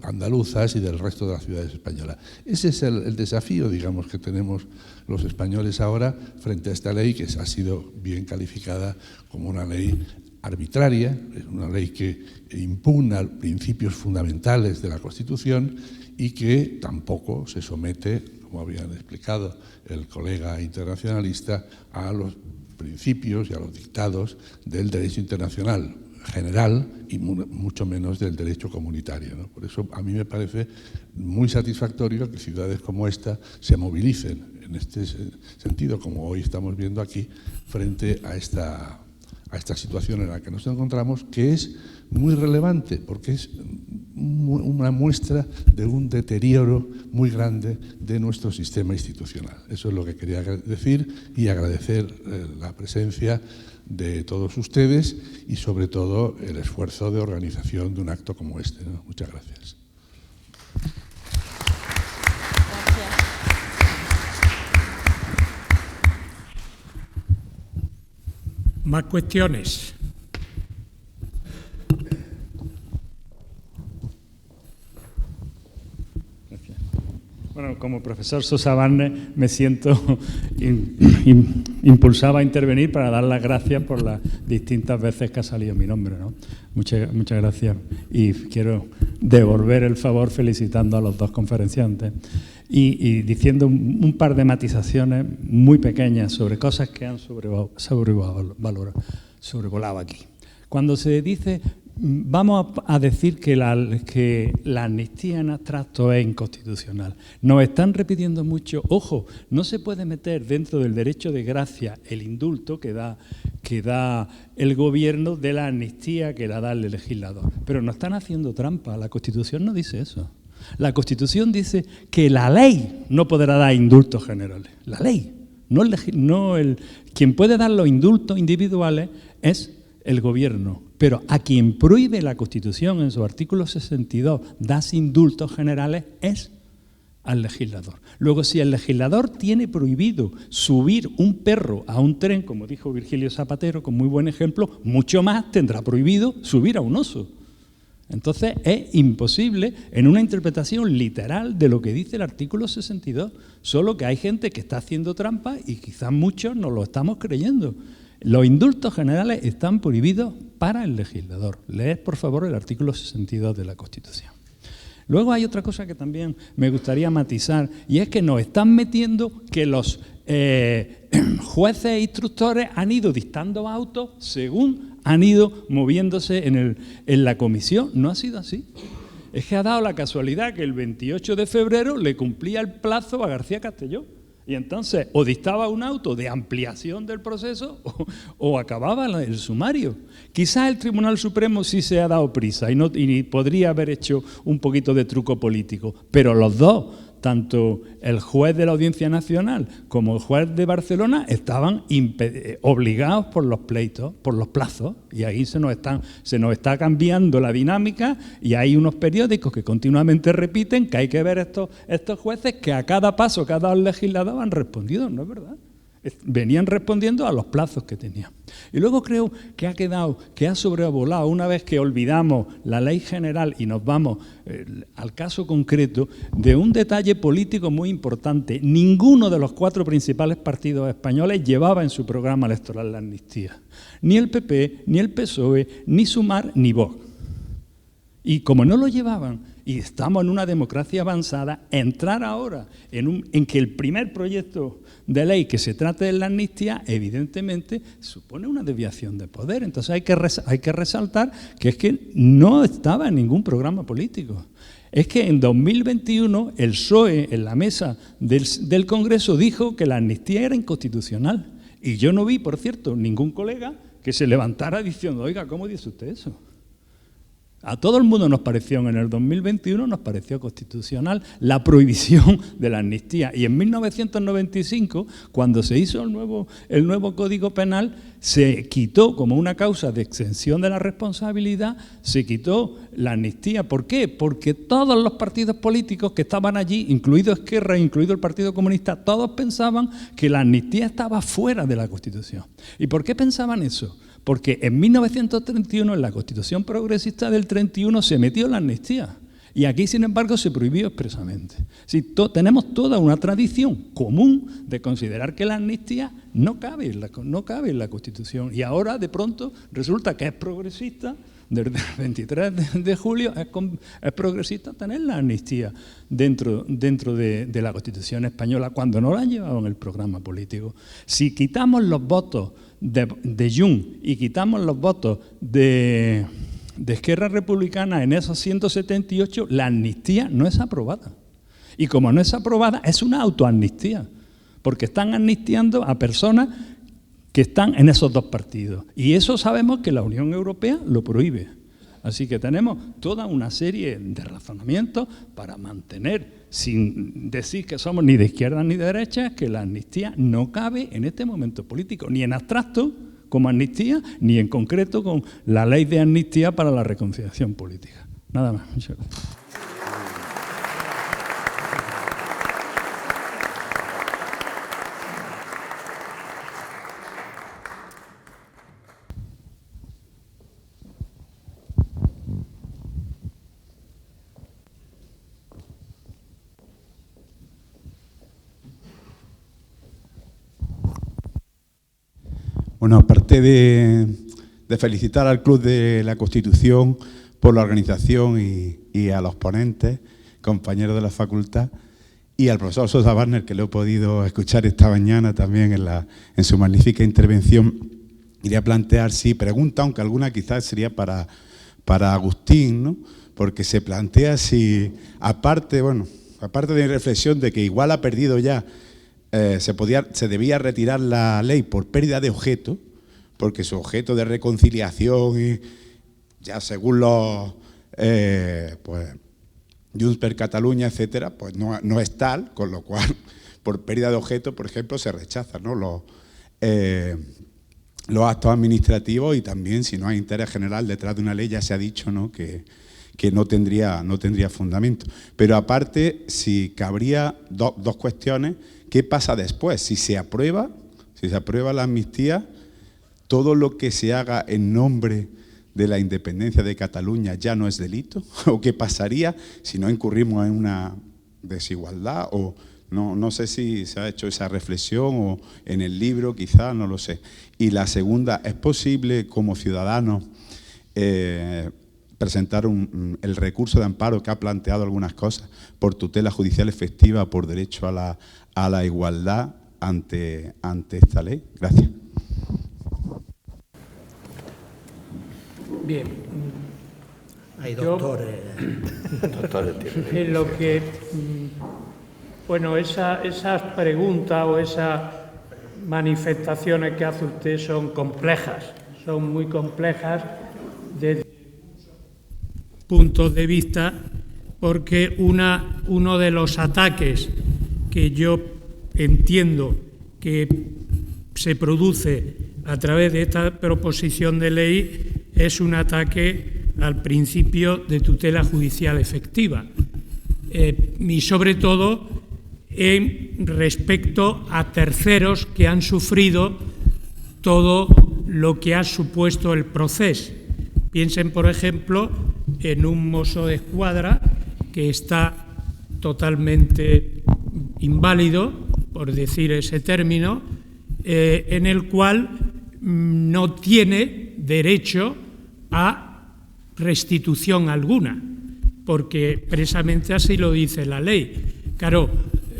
andaluzas y del resto de las ciudades españolas. Ese es el desafío, digamos, que tenemos los españoles ahora frente a esta ley que ha sido bien calificada como una ley arbitraria, es una ley que impugna principios fundamentales de la Constitución y que tampoco se somete, como habían explicado el colega internacionalista, a los principios y a los dictados del derecho internacional. general y mucho menos del derecho comunitario, ¿no? Por eso a mí me parece muy satisfactorio que ciudades como esta se movilicen en este sentido, como hoy estamos viendo aquí, frente a esta situación en la que nos encontramos, que es muy relevante porque es una muestra de un deterioro muy grande de nuestro sistema institucional. Eso es lo que quería decir y agradecer la presencia de todos ustedes y sobre todo el esfuerzo de organización de un acto como este, ¿no? Muchas gracias. ¿Más cuestiones? Gracias. Bueno, como profesor Sosa Barnes me siento impulsado a intervenir para dar las gracias por las distintas veces que ha salido mi nombre, ¿no? Muchas gracias y quiero devolver el favor felicitando a los dos conferenciantes y diciendo un par de matizaciones muy pequeñas sobre cosas que han sobrevolado aquí. Cuando se dice, vamos a decir que la amnistía en abstracto es inconstitucional, nos están repitiendo mucho, ojo, no se puede meter dentro del derecho de gracia el indulto que da el gobierno de la amnistía que la da el legislador. Pero no están haciendo trampa, la Constitución no dice eso. La Constitución dice que la ley no podrá dar indultos generales. La ley, quien puede dar los indultos individuales es el gobierno. Pero a quien prohíbe la Constitución en su artículo 62 dar indultos generales es al legislador. Luego, si el legislador tiene prohibido subir un perro a un tren, como dijo Virgilio Zapatero, con muy buen ejemplo, mucho más tendrá prohibido subir a un oso. Entonces es imposible en una interpretación literal de lo que dice el artículo 62, solo que hay gente que está haciendo trampa y quizás muchos no lo estamos creyendo. Los indultos generales están prohibidos para el legislador. Leed, por favor, el artículo 62 de la Constitución. Luego hay otra cosa que también me gustaría matizar y es que nos están metiendo que los jueces e instructores han ido dictando autos según han ido moviéndose en la comisión. No ha sido así. Es que ha dado la casualidad que el 28 de febrero le cumplía el plazo a García Castelló. Y entonces o dictaba un auto de ampliación del proceso o acababa el sumario. Quizás el Tribunal Supremo sí se ha dado prisa y podría haber hecho un poquito de truco político, pero los dos, tanto el juez de la Audiencia Nacional como el juez de Barcelona, estaban obligados por los pleitos, por los plazos, y ahí se nos está cambiando la dinámica y hay unos periódicos que continuamente repiten que hay que ver estos jueces que a cada paso, cada legislador han respondido, ¿no es verdad? Venían respondiendo a los plazos que tenían. Y luego creo que ha sobrevolado, una vez que olvidamos la ley general y nos vamos al caso concreto, de un detalle político muy importante. Ninguno de los 4 principales partidos españoles llevaba en su programa electoral la amnistía. Ni el PP, ni el PSOE, ni Sumar, ni Vox. Y como no lo llevaban, y estamos en una democracia avanzada, entrar ahora en que el primer proyecto de ley que se trate de la amnistía, evidentemente, supone una desviación de poder. Entonces hay que resaltar que es que no estaba en ningún programa político. Es que en 2021 el PSOE, en la mesa del Congreso, dijo que la amnistía era inconstitucional. Y yo no vi, por cierto, ningún colega que se levantara diciendo, oiga, ¿cómo dice usted eso? A todo el mundo nos pareció, en el 2021 nos pareció constitucional la prohibición de la amnistía. Y en 1995, cuando se hizo el nuevo Código Penal, se quitó como una causa de exención de la responsabilidad, se quitó la amnistía. ¿Por qué? Porque todos los partidos políticos que estaban allí, incluido Esquerra, incluido el Partido Comunista, todos pensaban que la amnistía estaba fuera de la Constitución. ¿Y por qué pensaban eso? Porque en 1931, en la Constitución progresista del 31, se metió la amnistía. Y aquí, sin embargo, se prohibió expresamente. Sí, tenemos toda una tradición común de considerar que la amnistía no cabe en la Constitución. Y ahora, de pronto, resulta que es progresista, desde el 23 de julio, es progresista tener la amnistía dentro de la Constitución española, cuando no la han llevado en el programa político. Si quitamos los votos de Junts y quitamos los votos de Esquerra Republicana en esos 178, la amnistía no es aprobada. Y como no es aprobada, es una autoamnistía, porque están amnistiando a personas que están en esos dos partidos. Y eso sabemos que la Unión Europea lo prohíbe. Así que tenemos toda una serie de razonamientos para mantener, sin decir que somos ni de izquierda ni de derecha, que la amnistía no cabe en este momento político, ni en abstracto como amnistía, ni en concreto con la ley de amnistía para la reconciliación política. Nada más. Muchas gracias. Bueno, aparte de felicitar al Club de la Constitución por la organización y a los ponentes, compañeros de la facultad, y al profesor Sosa Wagner, que lo he podido escuchar esta mañana también en su magnífica intervención, quería plantear, sí, pregunta, aunque alguna quizás sería para Agustín, ¿no? Porque se plantea si, aparte de mi reflexión de que igual ha perdido ya, se debía retirar la ley por pérdida de objeto, porque su objeto de reconciliación y ya según los Junts per Catalunya, etcétera, pues no es tal, con lo cual por pérdida de objeto, por ejemplo, se rechazan, ¿no? Los actos administrativos, y también si no hay interés general detrás de una ley, ya se ha dicho, ¿no?, que no tendría fundamento. Pero aparte, si cabría dos cuestiones. ¿Qué pasa después? Si se aprueba la amnistía, todo lo que se haga en nombre de la independencia de Cataluña ya no es delito. ¿O qué pasaría si no incurrimos en una desigualdad? O no sé si se ha hecho esa reflexión o en el libro quizás, no lo sé. Y la segunda, ¿es posible como ciudadanos presentar el recurso de amparo que ha planteado algunas cosas por tutela judicial efectiva, por derecho a la igualdad ante esta ley? Gracias. Bien. Hay doctores. En lo que, bueno, esas preguntas o esas manifestaciones que hace usted son complejas, son muy complejas desde puntos de vista, porque uno de los ataques que yo entiendo que se produce a través de esta proposición de ley es un ataque al principio de tutela judicial efectiva y sobre todo en respecto a terceros que han sufrido todo lo que ha supuesto el proceso. Piensen, por ejemplo, en un mozo de escuadra que está totalmente inválido, por decir ese término, en el cual no tiene derecho a restitución alguna, porque precisamente así lo dice la ley. Claro,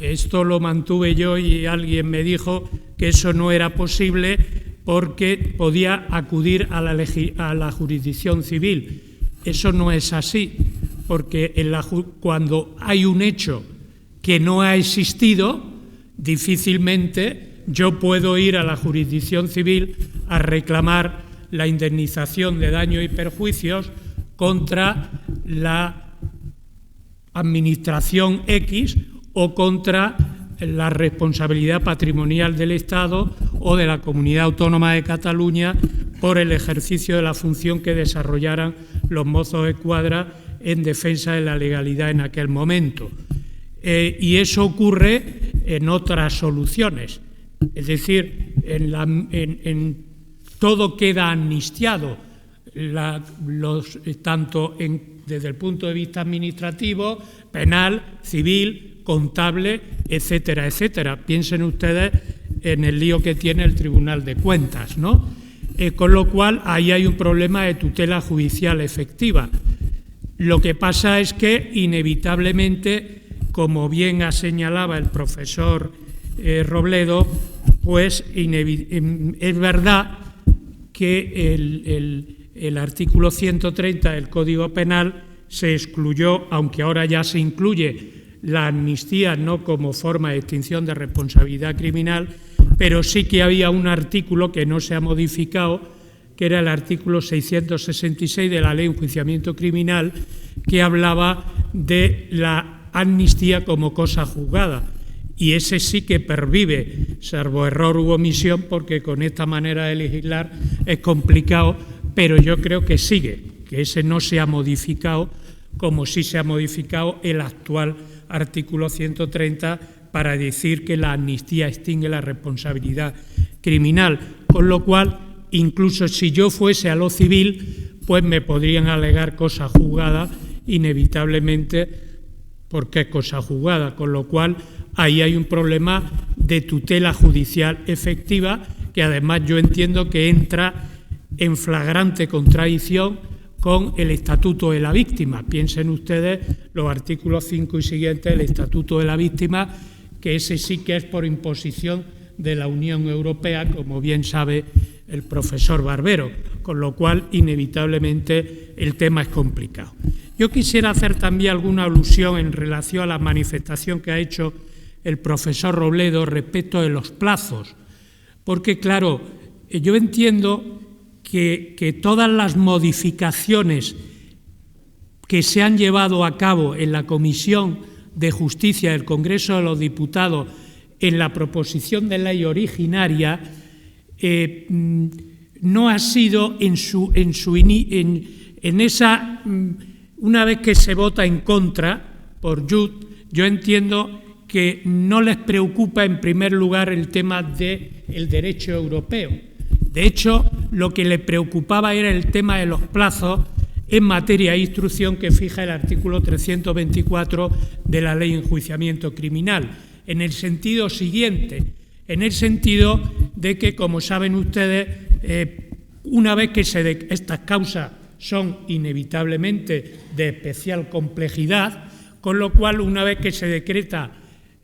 esto lo mantuve yo y alguien me dijo que eso no era posible porque podía acudir a la jurisdicción civil. Eso no es así, porque cuando hay un hecho que no ha existido, difícilmente yo puedo ir a la jurisdicción civil a reclamar la indemnización de daños y perjuicios contra la administración X o contra la responsabilidad patrimonial del Estado o de la Comunidad Autónoma de Cataluña por el ejercicio de la función que desarrollaran los mozos de escuadra en defensa de la legalidad en aquel momento. Y eso ocurre en otras soluciones. Es decir, todo queda amnistiado, tanto desde el punto de vista administrativo, penal, civil, contable, etcétera, etcétera. Piensen ustedes en el lío que tiene el Tribunal de Cuentas, ¿no? Con lo cual, ahí hay un problema de tutela judicial efectiva. Lo que pasa es que, inevitablemente, como bien señalaba el profesor Robledo, pues es verdad que el artículo 130 del Código Penal se excluyó, aunque ahora ya se incluye la amnistía no como forma de extinción de responsabilidad criminal, pero sí que había un artículo que no se ha modificado, que era el artículo 666 de la Ley de Enjuiciamiento Criminal, que hablaba de la amnistía como cosa juzgada. Y ese sí que pervive, salvo error u omisión, porque con esta manera de legislar es complicado, pero yo creo que sigue, que ese no se ha modificado, como sí se ha modificado el actual artículo 130 para decir que la amnistía extingue la responsabilidad criminal, con lo cual, incluso si yo fuese a lo civil, pues me podrían alegar cosa juzgada, inevitablemente, porque es cosa juzgada, con lo cual ahí hay un problema de tutela judicial efectiva, que además yo entiendo que entra en flagrante contradicción con el Estatuto de la Víctima. Piensen ustedes los artículos 5 y siguientes del Estatuto de la Víctima, que ese sí que es por imposición de la Unión Europea, como bien sabe el profesor Barbero, con lo cual inevitablemente el tema es complicado. Yo quisiera hacer también alguna alusión en relación a la manifestación que ha hecho el profesor Robledo respecto de los plazos, porque claro, yo entiendo que todas las modificaciones que se han llevado a cabo en la Comisión de Justicia del Congreso de los Diputados en la proposición de ley originaria no ha sido una vez que se vota en contra por Jut, yo entiendo que no les preocupa en primer lugar el tema del derecho europeo. De hecho, lo que le preocupaba era el tema de los plazos en materia de instrucción que fija el artículo 324 de la Ley de Enjuiciamiento Criminal, en el sentido siguiente, en el sentido de que, como saben ustedes, una vez que estas causas son inevitablemente de especial complejidad, con lo cual, una vez que se decreta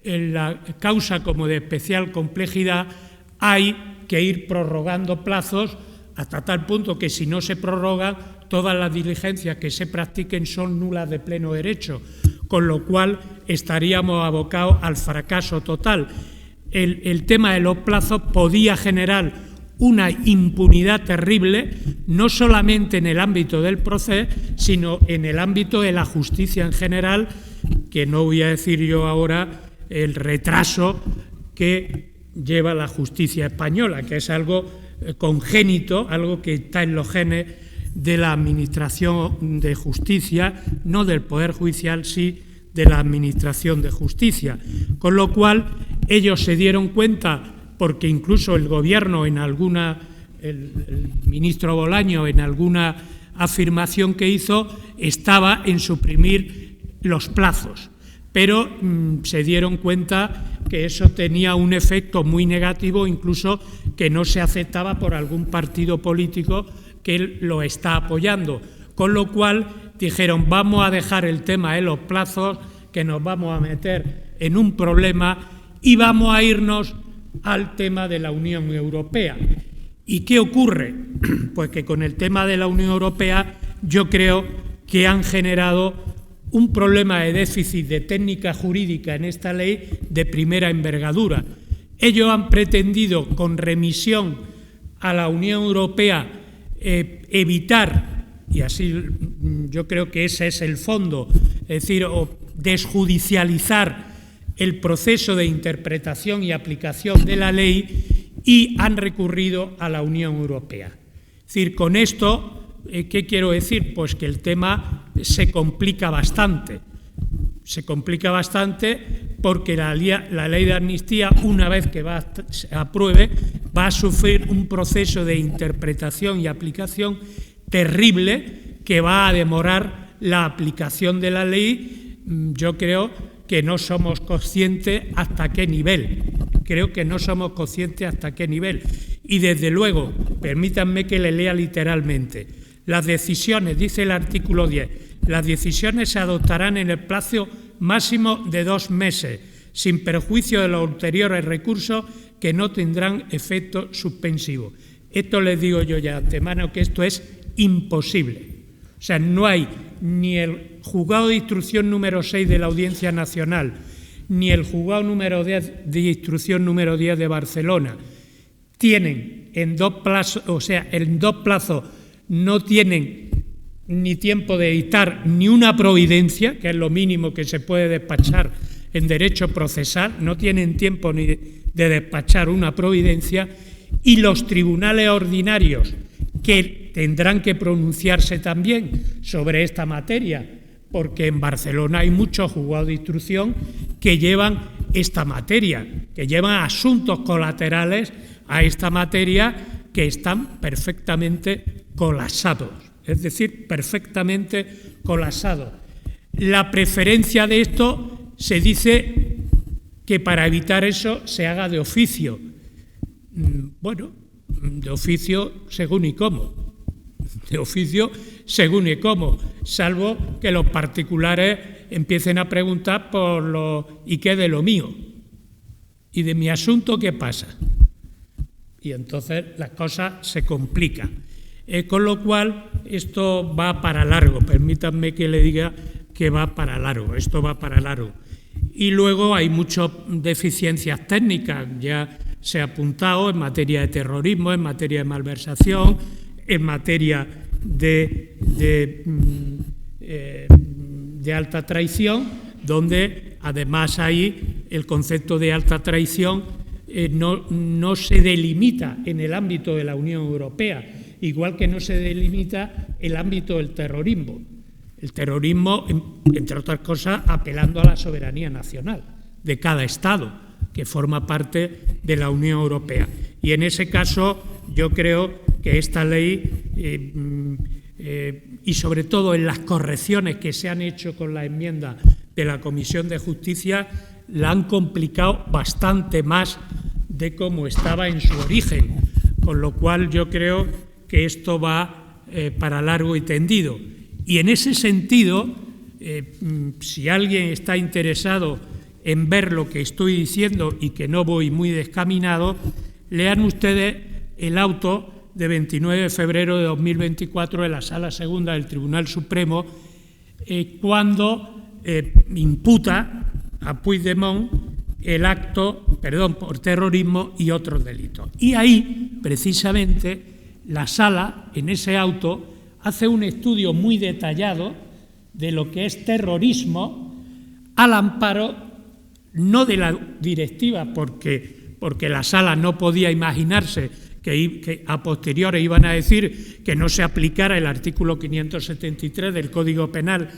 la causa como de especial complejidad, hay que ir prorrogando plazos hasta tal punto que si no se prorrogan, todas las diligencias que se practiquen son nulas de pleno derecho, con lo cual estaríamos abocados al fracaso total. El tema de los plazos podía generar una impunidad terrible, no solamente en el ámbito del proceso, sino en el ámbito de la justicia en general, que no voy a decir yo ahora el retraso que lleva la justicia española, que es algo congénito, algo que está en los genes de la Administración de Justicia, no del Poder Judicial, sí de la Administración de Justicia. Con lo cual, ellos se dieron cuenta, porque incluso el Gobierno, el ministro Bolaño, en alguna afirmación que hizo, estaba en suprimir los plazos. Pero se dieron cuenta que eso tenía un efecto muy negativo, incluso que no se aceptaba por algún partido político que lo está apoyando. Con lo cual dijeron, vamos a dejar el tema de los plazos, que nos vamos a meter en un problema, y vamos a irnos al tema de la Unión Europea. ¿Y qué ocurre? Pues que con el tema de la Unión Europea yo creo que han generado un problema de déficit de técnica jurídica en esta ley de primera envergadura. Ellos han pretendido, con remisión a la Unión Europea, evitar, y así yo creo que ese es el fondo, es decir, desjudicializar el proceso de interpretación y aplicación de la ley, y han recurrido a la Unión Europea. Es decir, con esto, ¿qué quiero decir? Pues que el tema se complica bastante. Se complica bastante porque la ley de amnistía, una vez que se apruebe, va a sufrir un proceso de interpretación y aplicación terrible que va a demorar la aplicación de la ley. Yo creo que no somos conscientes hasta qué nivel. Creo que no somos conscientes hasta qué nivel. Y desde luego, permítanme que le lea literalmente. Las decisiones, dice el artículo 10, las decisiones se adoptarán en el plazo máximo de 2 meses, sin perjuicio de los ulteriores recursos que no tendrán efecto suspensivo. Esto les digo yo ya de antemano que esto es imposible. O sea, no hay ni el juzgado de instrucción número 6 de la Audiencia Nacional, ni el juzgado número 10 de instrucción número 10 de Barcelona, tienen en 2 plazos, o sea, en 2 plazos no tienen ni tiempo de dictar ni una providencia, que es lo mínimo que se puede despachar en derecho procesal, no tienen tiempo ni de despachar una providencia, y los tribunales ordinarios, que tendrán que pronunciarse también sobre esta materia, porque en Barcelona hay muchos juzgados de instrucción que llevan esta materia, que llevan asuntos colaterales a esta materia que están perfectamente colapsados, es decir, perfectamente colapsados. La preferencia de esto se dice que para evitar eso se haga de oficio. Bueno, de oficio según y cómo. De oficio según y cómo, salvo que los particulares empiecen a preguntar por lo ¿y qué de lo mío? ¿Y de mi asunto qué pasa? Y entonces las cosas se complican. Con lo cual, esto va para largo. Permítanme que le diga que va para largo. Esto va para largo. Y luego hay muchas deficiencias técnicas. Ya se ha apuntado en materia de terrorismo, en materia de malversación, en materia de alta traición, donde además ahí el concepto de alta traición no se delimita en el ámbito de la Unión Europea, igual que no se delimita el ámbito del terrorismo. El terrorismo, entre otras cosas, apelando a la soberanía nacional de cada Estado, que forma parte de la Unión Europea. Y en ese caso yo creo que esta ley, y sobre todo en las correcciones que se han hecho con la enmienda de la Comisión de Justicia, la han complicado bastante más de cómo estaba en su origen, con lo cual yo creo que esto va para largo y tendido. Y en ese sentido, si alguien está interesado en ver lo que estoy diciendo y que no voy muy descaminado, lean ustedes el auto de 29 de febrero de 2024 de la Sala Segunda del Tribunal Supremo, cuando imputa a Puigdemont el acto, por terrorismo y otros delitos. Y ahí, precisamente, la Sala, en ese auto, hace un estudio muy detallado de lo que es terrorismo al amparo no de la directiva, porque la Sala no podía imaginarse que a posteriori iban a decir que no se aplicara el artículo 573 del Código Penal,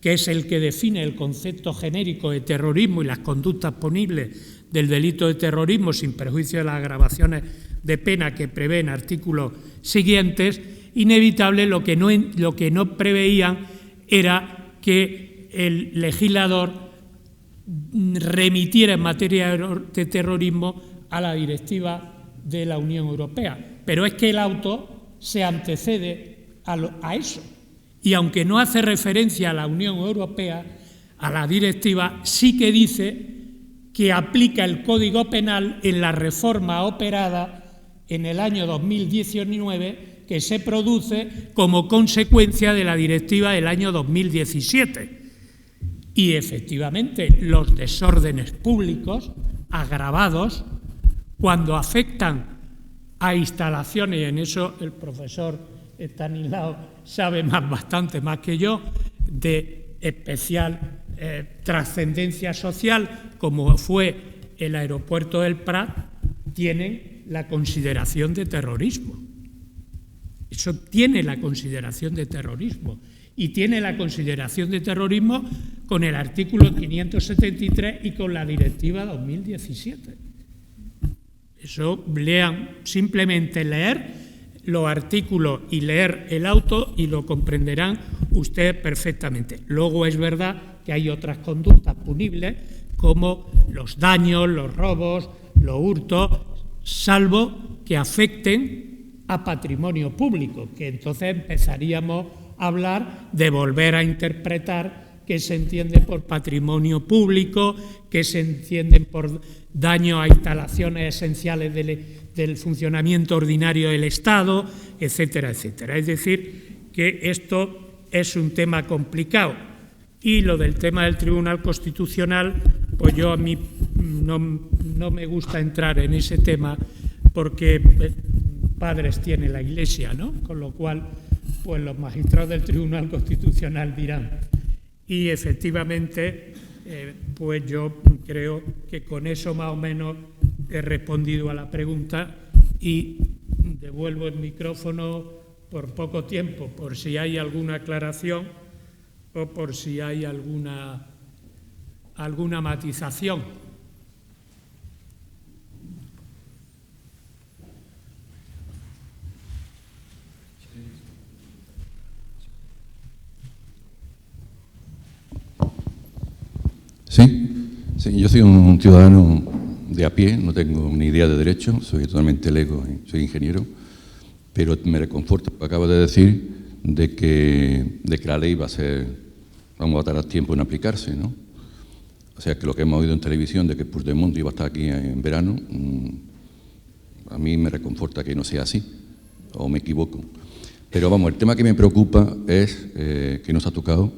que es el que define el concepto genérico de terrorismo y las conductas punibles del delito de terrorismo, sin perjuicio de las agravaciones de pena que prevén artículos siguientes. Inevitable, lo que no preveían era que el legislador remitiera en materia de terrorismo a la directiva de la Unión Europea. Pero es que el auto se antecede a eso. Y aunque no hace referencia a la Unión Europea, a la directiva, sí que dice que aplica el Código Penal en la reforma operada en el año 2019, que se produce como consecuencia de la directiva del año 2017. Y efectivamente los desórdenes públicos agravados, cuando afectan a instalaciones, y en eso el profesor Estanislao sabe bastante más que yo, de especial trascendencia social, como fue el aeropuerto del Prat, tienen la consideración de terrorismo. Eso tiene la consideración de terrorismo. Y tiene la consideración de terrorismo con el artículo 573 y con la directiva 2017. Eso simplemente leer los artículos y leer el auto y lo comprenderán ustedes perfectamente. Luego es verdad que hay otras conductas punibles como los daños, los robos, los hurtos, salvo que afecten a patrimonio público, que entonces empezaríamos a hablar de volver a interpretar qué se entiende por patrimonio público, qué se entienden por daño a instalaciones esenciales del funcionamiento ordinario del Estado, etcétera, etcétera. Es decir, que esto es un tema complicado. Y lo del tema del Tribunal Constitucional, pues yo a mí no me gusta entrar en ese tema porque padres tiene la Iglesia, ¿no? Con lo cual, pues los magistrados del Tribunal Constitucional dirán. Y efectivamente, pues yo creo que con eso más o menos he respondido a la pregunta y devuelvo el micrófono por poco tiempo, por si hay alguna aclaración o por si hay alguna matización. Sí, yo soy un ciudadano de a pie, no tengo ni idea de derecho, soy totalmente lego, soy ingeniero, pero me reconforta lo que acabo de decir de que la ley vamos a tardar tiempo en aplicarse, ¿no? O sea, que lo que hemos oído en televisión de que Puigdemont iba a estar aquí en verano, a mí me reconforta que no sea así, o me equivoco. Pero vamos, el tema que me preocupa es que nos ha tocado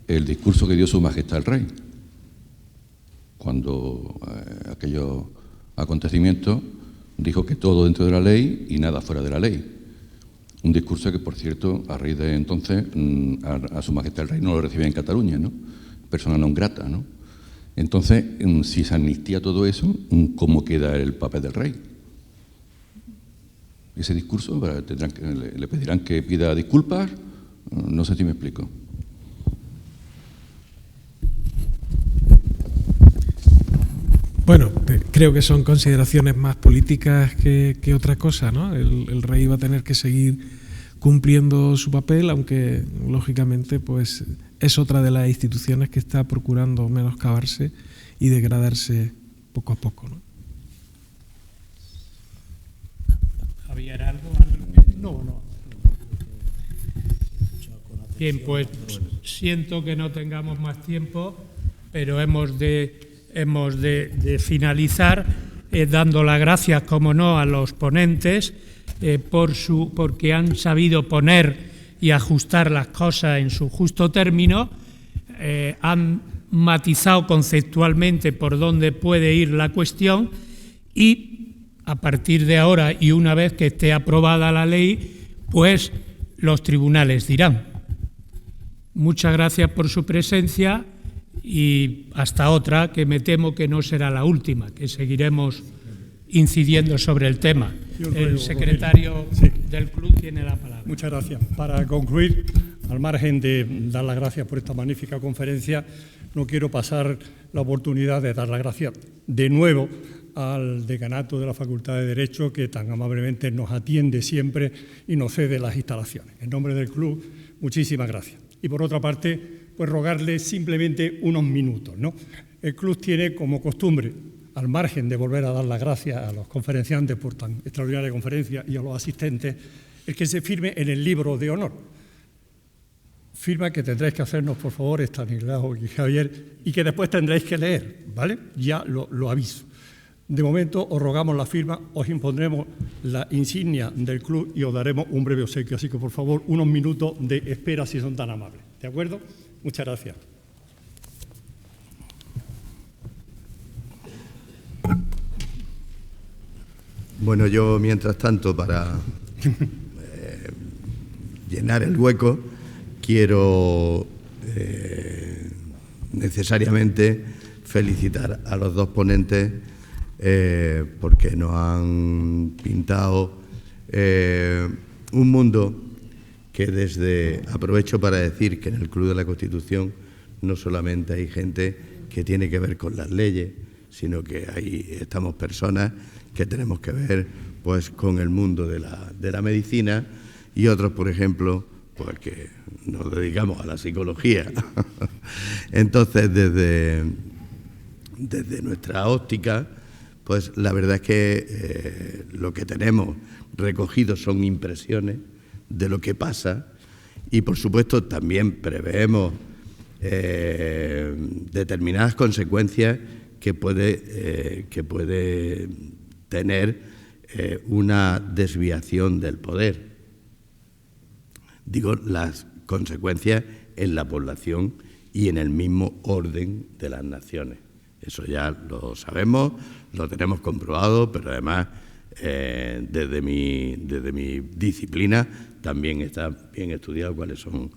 el discurso que dio Su Majestad el Rey. Cuando aquellos acontecimientos dijo que todo dentro de la ley y nada fuera de la ley. Un discurso que, por cierto, a raíz de entonces a Su Majestad el Rey no lo recibe en Cataluña, ¿no? Persona non grata, ¿no? Entonces, si se amnistía todo eso, ¿cómo queda el papel del rey? Ese discurso le pedirán que pida disculpas, no sé si me explico. Bueno, creo que son consideraciones más políticas que otra cosa, ¿no? El rey va a tener que seguir cumpliendo su papel, aunque lógicamente pues es otra de las instituciones que está procurando menoscabarse y degradarse poco a poco, ¿no? Javier, ¿algo? No. Bien, pues siento que no tengamos más tiempo, pero hemos de finalizar dando las gracias, como no, a los ponentes porque han sabido poner y ajustar las cosas en su justo término, han matizado conceptualmente por dónde puede ir la cuestión y a partir de ahora y una vez que esté aprobada la ley, pues los tribunales dirán. Muchas gracias por su presencia. Y hasta otra, que me temo que no será la última, que seguiremos incidiendo sobre el tema. El secretario del club tiene la palabra. Muchas gracias. Para concluir, al margen de dar las gracias por esta magnífica conferencia, no quiero pasar la oportunidad de dar las gracias de nuevo al decanato de la Facultad de Derecho, que tan amablemente nos atiende siempre y nos cede las instalaciones. En nombre del club, muchísimas gracias. Y por otra parte, pues rogarle simplemente unos minutos, ¿no? El club tiene como costumbre, al margen de volver a dar las gracias a los conferenciantes por tan extraordinaria conferencia y a los asistentes, el que se firme en el libro de honor. Firma que tendréis que hacernos, por favor, Estanislao y Javier, y que después tendréis que leer, ¿vale? Ya lo aviso. De momento os rogamos la firma, os impondremos la insignia del club y os daremos un breve obsequio. Así que, por favor, unos minutos de espera si son tan amables. ¿De acuerdo? Muchas gracias. Bueno, yo, mientras tanto, para llenar el hueco, quiero necesariamente felicitar a los dos ponentes porque nos han pintado un mundo que aprovecho para decir que en el Club de la Constitución no solamente hay gente que tiene que ver con las leyes, sino que ahí estamos personas que tenemos que ver pues con el mundo de la medicina y otros, por ejemplo, pues que nos dedicamos a la psicología. Entonces, desde nuestra óptica, pues la verdad es que lo que tenemos recogido son impresiones de lo que pasa y, por supuesto, también preveemos determinadas consecuencias que puede tener una desviación del poder. Digo, las consecuencias en la población y en el mismo orden de las naciones. Eso ya lo sabemos, lo tenemos comprobado, pero además desde mi disciplina también está bien estudiado cuáles son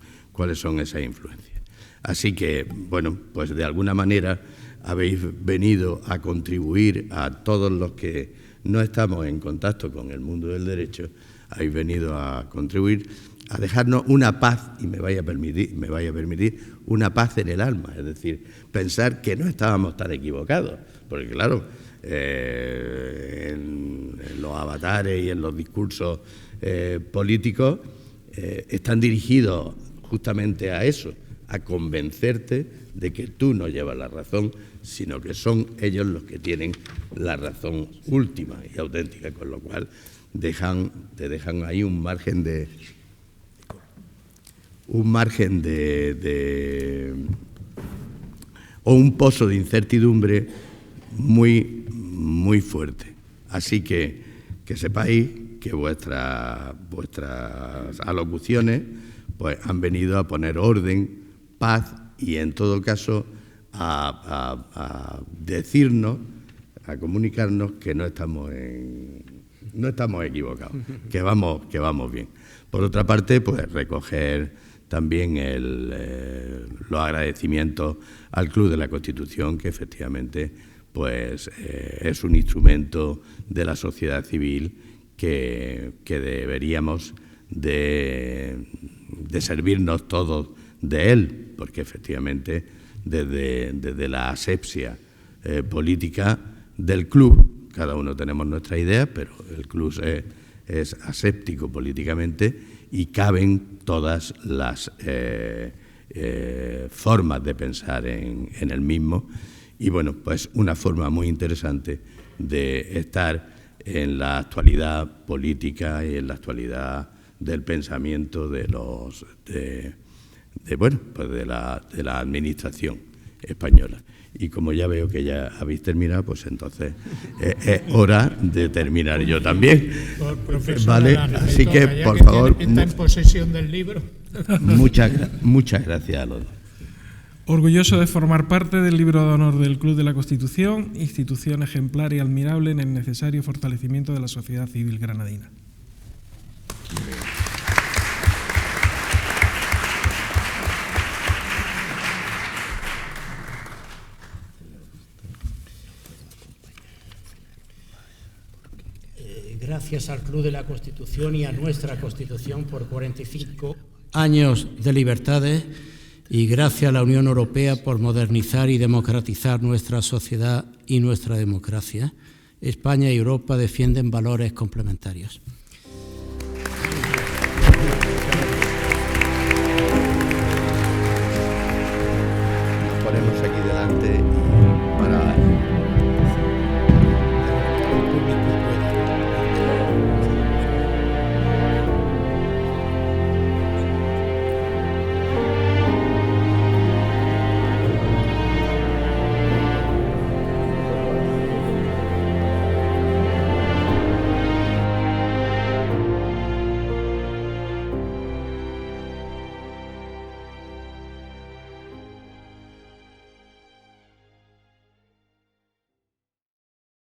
esas influencias. Así que, bueno, pues de alguna manera habéis venido a contribuir a todos los que no estamos en contacto con el mundo del derecho, habéis venido a contribuir a dejarnos una paz, y me vaya a permitir una paz en el alma, es decir, pensar que no estábamos tan equivocados, porque claro, en los avatares y en los discursos políticos están dirigidos justamente a eso, a convencerte de que tú no llevas la razón, sino que son ellos los que tienen la razón última y auténtica, con lo cual te dejan ahí un margen o un pozo de incertidumbre muy fuerte. Así que sepáis que vuestras alocuciones pues han venido a poner orden, paz y en todo caso a decirnos, a comunicarnos que no estamos equivocados, que vamos bien. Por otra parte, pues recoger también los agradecimientos al Club de la Constitución, que efectivamente pues es un instrumento de la sociedad civil que deberíamos de servirnos todos de él, porque efectivamente desde la asepsia política del club, cada uno tenemos nuestra idea, pero el club es aséptico políticamente y caben todas las formas de pensar en el mismo. Y bueno, pues una forma muy interesante de estar en la actualidad política y en la actualidad del pensamiento de la administración española. Y como ya veo que ya habéis terminado, pues entonces es hora de terminar yo también. Vale, así que por favor. Está en posesión del libro. Muchas gracias a los dos. Orgulloso de formar parte del libro de honor del Club de la Constitución, institución ejemplar y admirable en el necesario fortalecimiento de la sociedad civil granadina. Gracias al Club de la Constitución y a nuestra Constitución por 45 años de libertades, y gracias a la Unión Europea por modernizar y democratizar nuestra sociedad y nuestra democracia. España y Europa defienden valores complementarios.